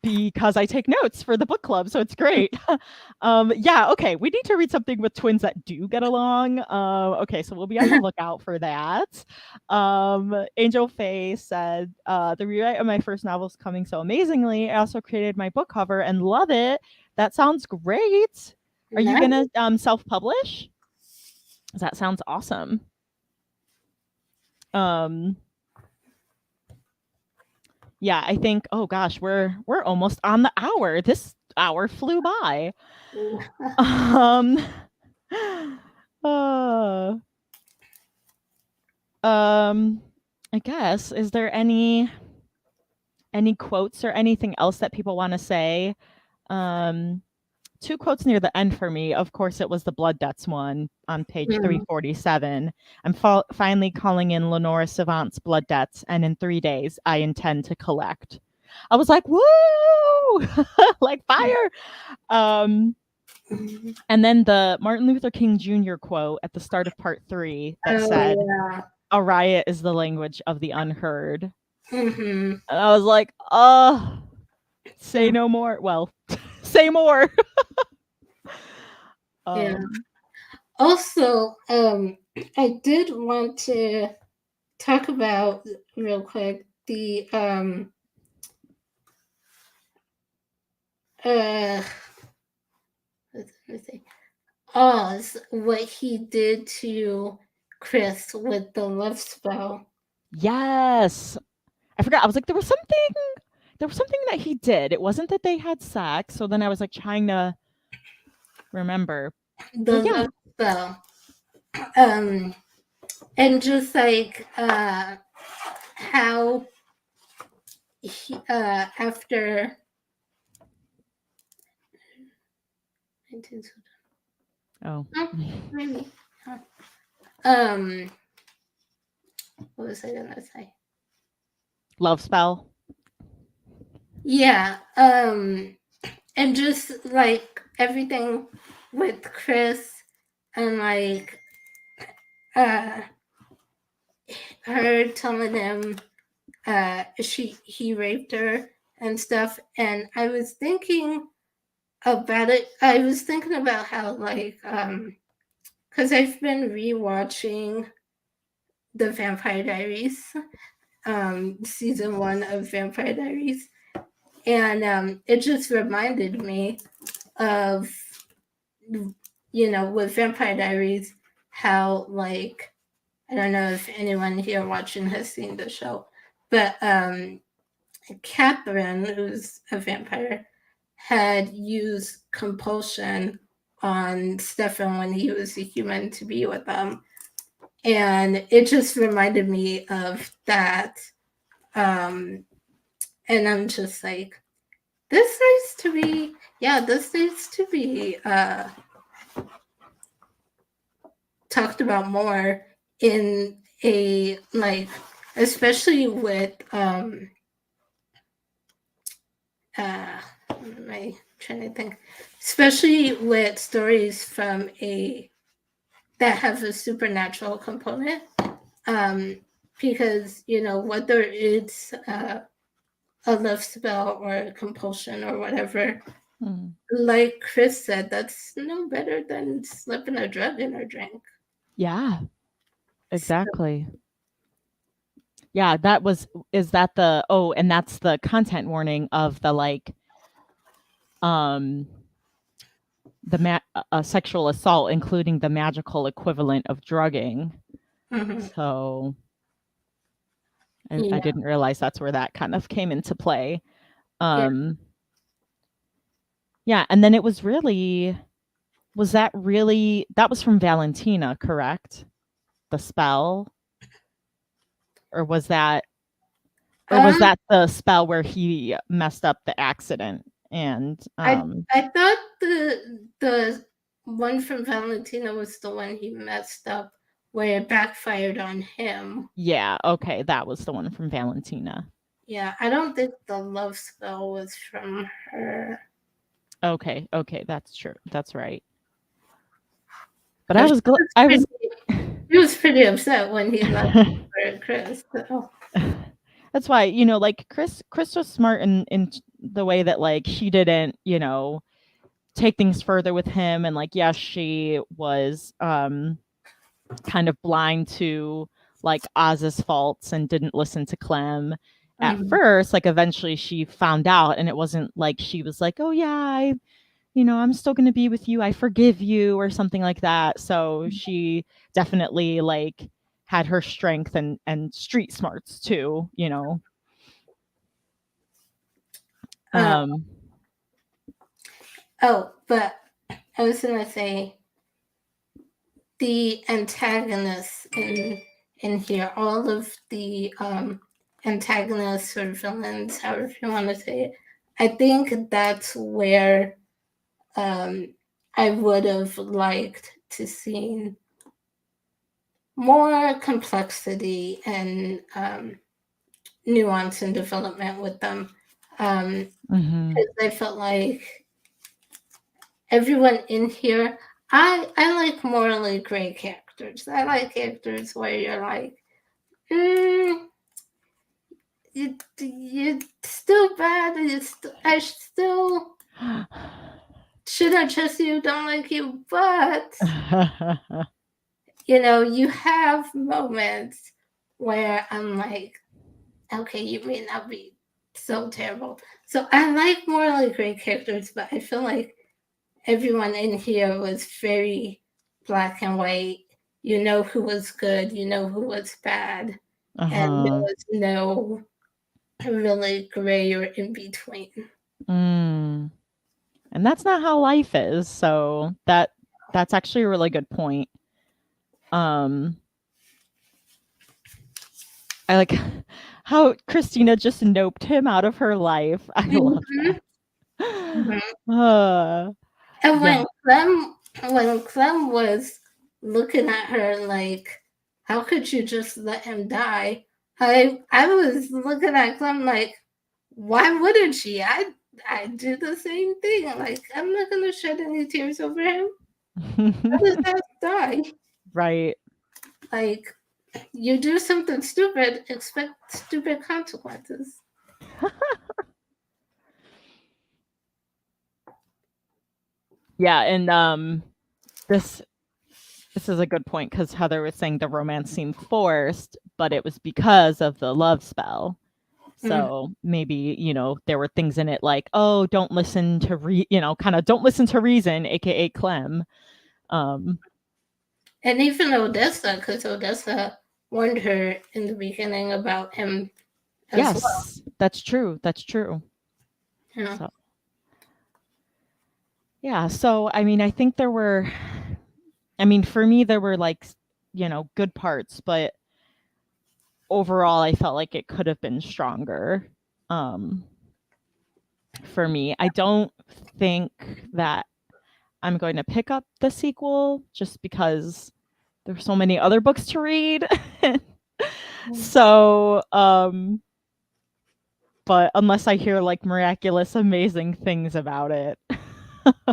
because I take notes for the book club, so it's great. Okay, we need to read something with twins that do get along. Okay, so we'll be on the lookout for that. Angel Faye said, the rewrite of my first novel is coming so amazingly. I also created my book cover and love it. That sounds great. Are you gonna self-publish? That sounds awesome. Yeah, I think, oh gosh, we're almost on the hour. This hour flew by. I guess, is there any quotes or anything else that people want to say? 2 quotes near the end for me. Of course, it was the Blood Debts one on page 347. I'm finally calling in Lenora Savant's Blood Debts, and in 3 days, I intend to collect. I was like, woo! Like fire! And then the Martin Luther King Jr. quote at the start of part 3 that said, a riot is the language of the unheard. And I was like, say no more. Well, say more.
Yeah. Also, I did want to talk about real quick the Oz, what he did to Chris with the love spell.
Yes. I forgot. I was like, there was something there was something that he did. It wasn't that they had sex. So then I was like trying to remember.
The love spell. And just like how he, after
Oh,
maybe. What was I gonna say?
love spell.
Yeah. And just like everything with Chris and like her telling him he raped her and stuff. And I was thinking about it. I was thinking about how like because I've been rewatching the Vampire Diaries, season 1 of Vampire Diaries, and it just reminded me of, you know, with Vampire Diaries, how like, I don't know if anyone here watching has seen the show, but Catherine, who's a vampire, had used compulsion on Stefan when he was a human to be with them. And it just reminded me of that. And I'm just like, this needs to be talked about more in a, like, especially with what am I trying to think? Especially with stories from that have a supernatural component. Because, you know, whether it's a love spell or a compulsion or whatever, like Chris said, that's no better than slipping a drug in her drink.
Yeah, exactly. Yeah, is that the, and that's the content warning of the like, the sexual assault, including the magical equivalent of drugging. So I didn't realize that's where that kind of came into play. Yeah, and then it was really, that was from Valentina, correct? The spell? Or was that the spell where he messed up the accident? And
I thought the one from Valentina was the one he messed up, where it backfired on him.
Yeah, okay, that was the one from Valentina.
Yeah, I don't think the love spell was from her.
Okay, that's true. That's right. But
he was pretty upset when he left for Chris. So.
That's why, you know, like Chris was smart in the way that like she didn't, you know, take things further with him, and like, yes, she was kind of blind to like Oz's faults and didn't listen to Clem at first. Like eventually she found out, and it wasn't like she was like, oh yeah, I'm still going to be with you, I forgive you, or something like that. So she definitely like had her strength and street smarts too, you know.
But I was gonna say the antagonists in here, all of the antagonists or villains, however you want to say it, I think that's where I would have liked to see more complexity and nuance and development with them. Because I felt like everyone in here, I like morally gray characters. I like characters where you're like, you're still bad. I still shouldn't trust you, don't like you, but you know, you have moments where I'm like, okay, you may not be so terrible. So I like morally gray characters, but I feel like everyone in here was very black and white. You know who was good, you know who was bad, and there was no really gray or in between.
And that's not how life is. So that's actually a really good point. I like how Christina just noped him out of her life. I love that.
And
Yeah.
when Clem was looking at her like, how could you just let him die? I was looking at Clem like, why wouldn't she? I do the same thing. Like, I'm not gonna shed any tears over him. Let his ass die.
Right.
Like, you do something stupid, expect stupid consequences.
Yeah, and this is a good point because Heather was saying the romance seemed forced, but it was because of the love spell. So maybe, there were things in it like, oh, don't listen to don't listen to reason, aka Clem.
And even Odessa, because Odessa warned her in the beginning about him as well.
That's true. That's true.
Yeah.
So I mean, I think for me there were like, good parts, but overall I felt like it could have been stronger. For me, I don't think that I'm going to pick up the sequel just because there's so many other books to read. So, but unless I hear like miraculous, amazing things about it.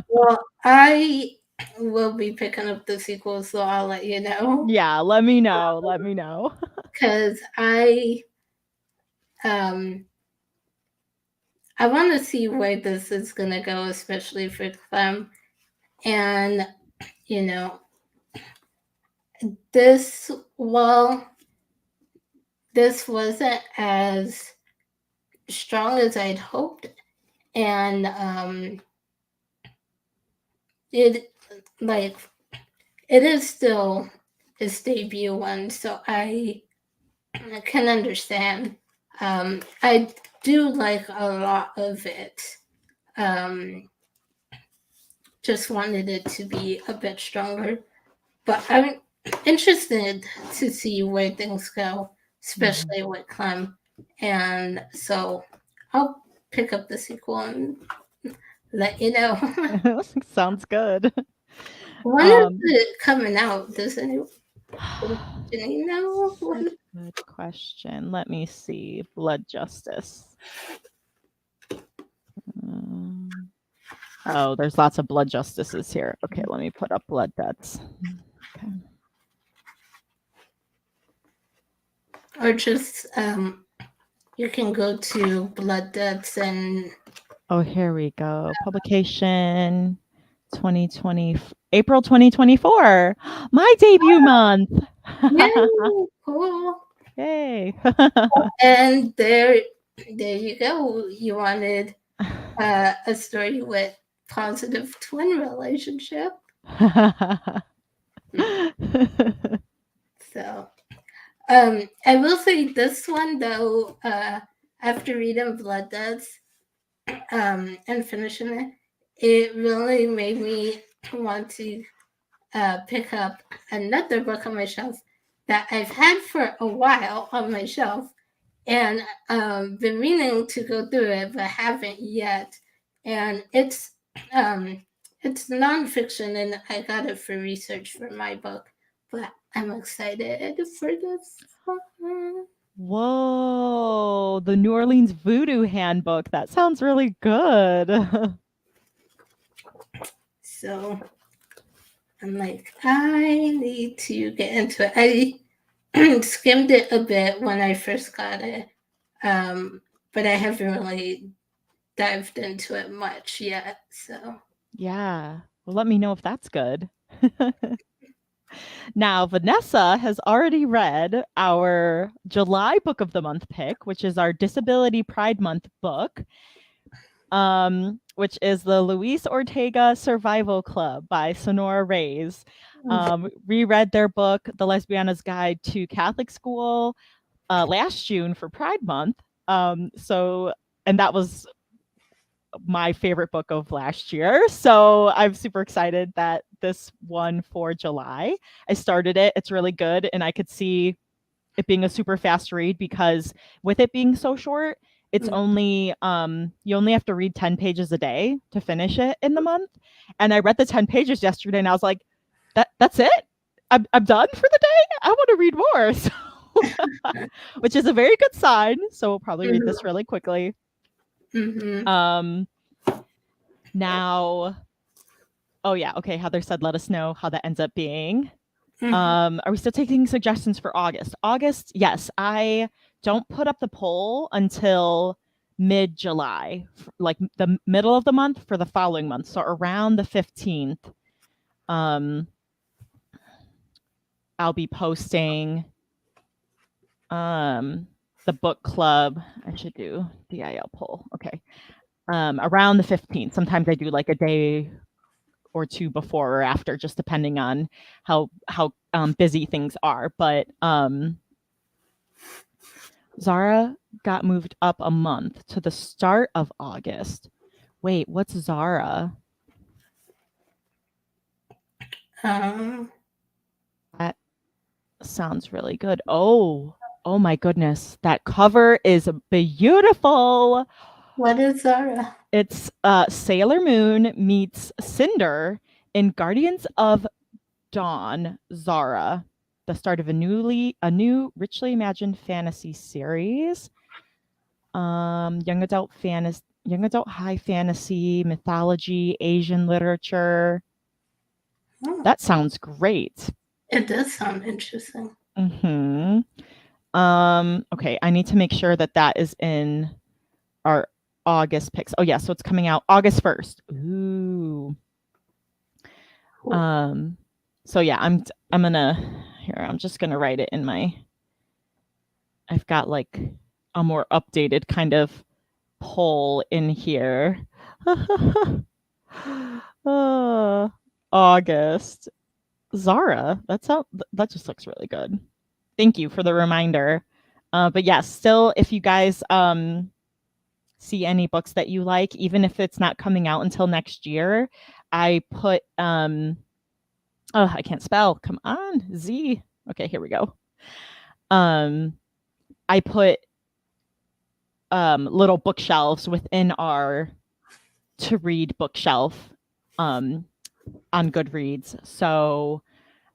Well, I will be picking up the sequel, so I'll let you know.
Yeah, let me know. Let me know.
Because I want to see where this is going to go, especially for Clem. And, this wasn't as strong as I'd hoped. And it is still his debut one, so I can understand. I do like a lot of it. Just wanted it to be a bit stronger, but I'm interested to see where things go, especially with Clem. And so I'll pick up the sequel and let you know.
Sounds good.
When is it coming out? Does anyone know?
Good question. Let me see. Blood Justice. Oh, there's lots of Blood Justices here. Okay, let me put up Blood Debts. Okay.
Or just you can go to Blood Debts and
oh, here we go. Publication 2020 April 2024. My debut month.
Yay, cool.
Yay.
And there you go. You wanted a story with positive twin relationship. So I will say this one though, after reading Blood Debts and finishing it really made me want to pick up another book on my shelf that I've had for a while on my shelf and been meaning to go through it but haven't yet. And it's nonfiction and I got it for research for my book, but I'm excited for this.
Whoa, the New Orleans Voodoo Handbook. That sounds really good.
So I'm like, I need to get into it. I skimmed it a bit when I first got it, but I haven't really dived into it much yet. So
yeah. Well, let me know if that's good. Now, Vanessa has already read our July Book of the Month pick, which is our Disability Pride Month book, which is the Luis Ortega Survival Club by Sonora Reyes. Reread their book, The Lesbiana's Guide to Catholic School, last June for Pride Month. And that was my favorite book of last year. So I'm super excited that this one for July. I started it. It's really good. And I could see it being a super fast read because with it being so short, it's only you only have to read 10 pages a day to finish it in the month. And I read the 10 pages yesterday and I was like, that's it? I'm done for the day? I want to read more. So, which is a very good sign. So we'll probably read this really quickly. Now, oh yeah, okay, Heather said let us know how that ends up being. Are we still taking suggestions for August? August, yes. I don't put up the poll until mid-July, like the middle of the month for the following month. So around the 15th, I'll be posting the book club. I should do DIL poll. Okay. Around the 15th. Sometimes I do like a day or two before or after, just depending on how busy things are. But Zara got moved up a month to the start of August. Wait, what's Zara? That sounds really good. Oh my goodness. That cover is beautiful.
What is Zara?
It's Sailor Moon meets Cinder in Guardians of Dawn, Zara, the start of a new richly imagined fantasy series. Young adult high fantasy, mythology, Asian literature. That sounds great.
It does sound interesting.
Okay, I need to make sure that is in our August picks. Oh yeah, so it's coming out August 1st. Ooh. Cool. So yeah, I'm just gonna write it in my. I've got like a more updated kind of poll in here. August. Zara. That just looks really good. Thank you for the reminder. But yes, still, if you guys see any books that you like, even if it's not coming out until next year, I put I can't spell. Come on, Z. Okay, here we go. I put little bookshelves within our to read bookshelf on Goodreads, so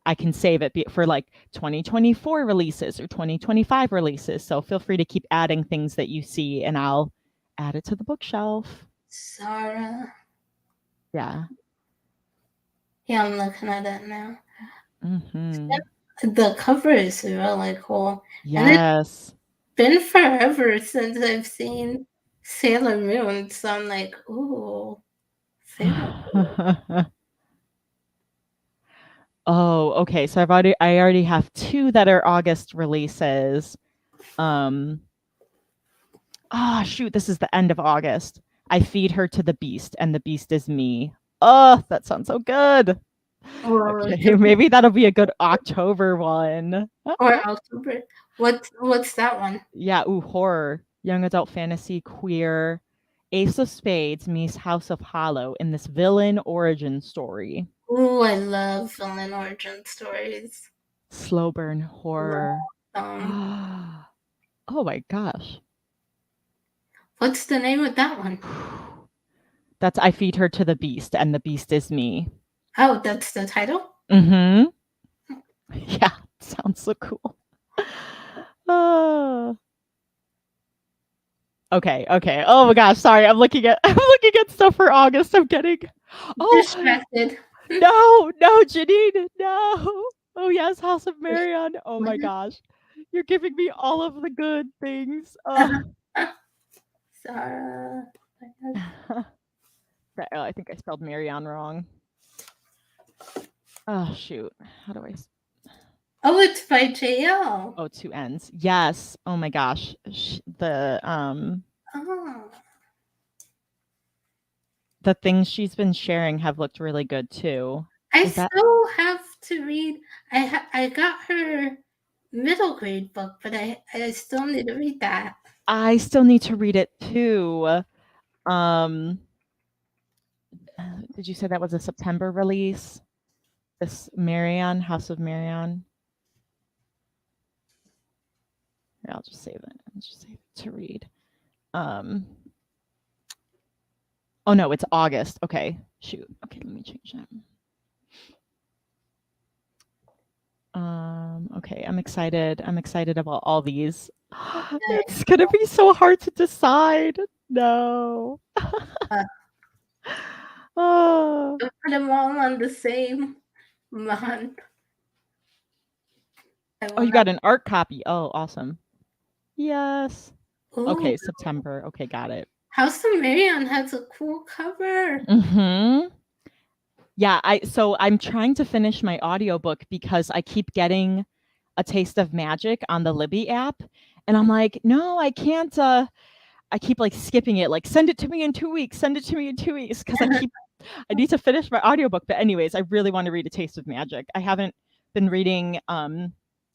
I can save it for like 2024 releases or 2025 releases. So feel free to keep adding things that you see, and I'll add it to the bookshelf.
Zara.
Yeah.
Yeah, I'm looking at it now. The cover is really cool.
Yes.
And it's been forever since I've seen Sailor Moon, so I'm like, ooh, Sailor Moon.
Oh, okay. So I already have 2 that are August releases. Shoot, this is the end of August. I feed her to the beast, and the beast is me. Oh, that sounds so good. Okay, maybe that'll be a good October one.
Or October. What's that one?
Yeah, horror. Young adult fantasy, queer. Ace of Spades meets House of Hollow in this villain origin story.
Ooh, I love villain origin stories.
Slow burn horror. Oh my gosh.
What's the name of that one?
That's I Feed Her to the Beast, and the beast is me.
Oh, that's the title?
Yeah, sounds so cool. Okay. Oh my gosh, sorry. I'm looking at stuff for August. I'm getting
distracted.
No, Janine, no. Oh yes, House of Marion. Oh my gosh, you're giving me all of the good things.
Sarah.
I think I spelled Marion wrong. Oh shoot, how do I?
Oh, it's by JL.
Oh, 2 N's. Yes. Oh my gosh, the things she's been sharing have looked really good too.
I still have to read. I got her middle grade book, but I still need to read that.
I still need to read it too. Did you say that was a September release? This Marion, House of Marion. Here, I'll just save it. I'll just save it to read. Oh no, it's August. Okay, shoot. Okay, let me change that. Okay, I'm excited. I'm excited about all these. It's gonna be so hard to decide. No. Oh.
Put them all on the same month.
Oh, you got an art copy. Oh, awesome. Yes.
Ooh.
Okay, September. Okay, got it.
House of Marion has a cool cover.
Mm-hmm. Yeah, so I'm trying to finish my audiobook because I keep getting A Taste of Magic on the Libby app. And I'm like, no, I can't. I keep like skipping it, like send it to me in 2 weeks, send it to me in 2 weeks, because I need to finish my audiobook. But anyways, I really want to read A Taste of Magic. I haven't been reading a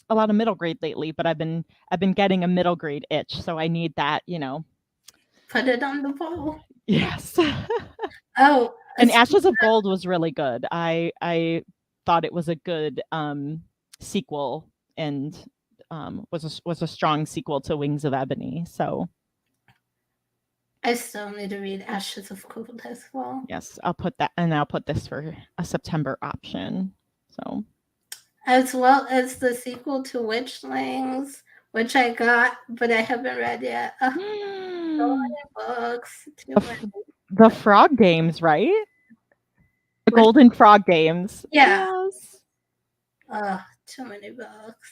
lot of middle grade lately, but I've been getting a middle grade itch, so I need that,
Put it on the bowl.
Yes.
Oh,
and Ashes of Gold was really good. I thought it was a good sequel, and was a strong sequel to Wings of Ebony. So
I still need to read Ashes of Gold as well.
Yes, I'll put that, and I'll put this for a September option. So,
as well as the sequel to Witchlings, which I got, but I haven't read yet. So many books.
The Frog Games, right? The Golden Frog Games.
Yeah.
Yes.
Too many books.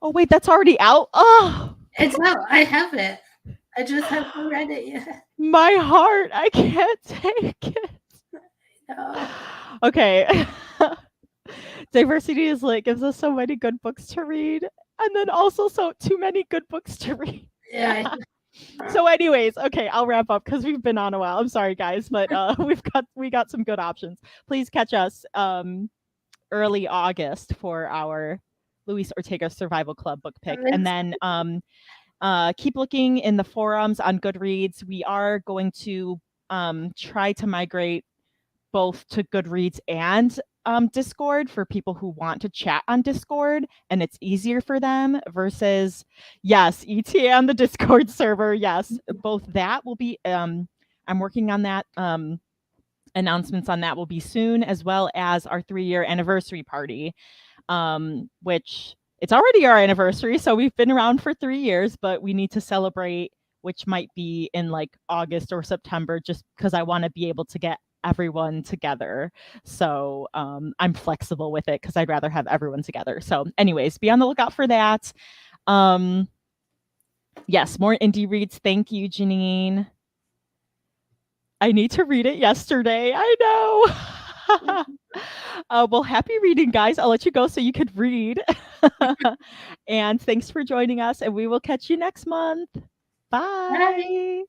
Oh wait, that's already out. Oh,
it's out. I have it. I just haven't read it yet.
My heart, I can't take it.
No.
Okay. Diversity is Lit gives us so many good books to read, and then also too many good books to read.
Yeah.
So anyways, okay, I'll wrap up because we've been on a while. I'm sorry guys, but we got some good options. Please catch us early August for our Luis Ortega Survival Club book pick. And then keep looking in the forums on Goodreads. We are going to try to migrate both to Goodreads and Discord for people who want to chat on Discord and it's easier for them versus, yes, ETA on the Discord server. Yes, both that will be, I'm working on that. Announcements on that will be soon, as well as our 3-year anniversary party, which it's already our anniversary. So we've been around for 3 years, but we need to celebrate, which might be in like August or September, just because I want to be able to get everyone together. So I'm flexible with it because I'd rather have everyone together. So anyways, be on the lookout for that. Yes, more indie reads. Thank you, Janine. I need to read it yesterday. I know. Well, happy reading, guys. I'll let you go so you could read. And thanks for joining us, and we will catch you next month. Bye. Bye.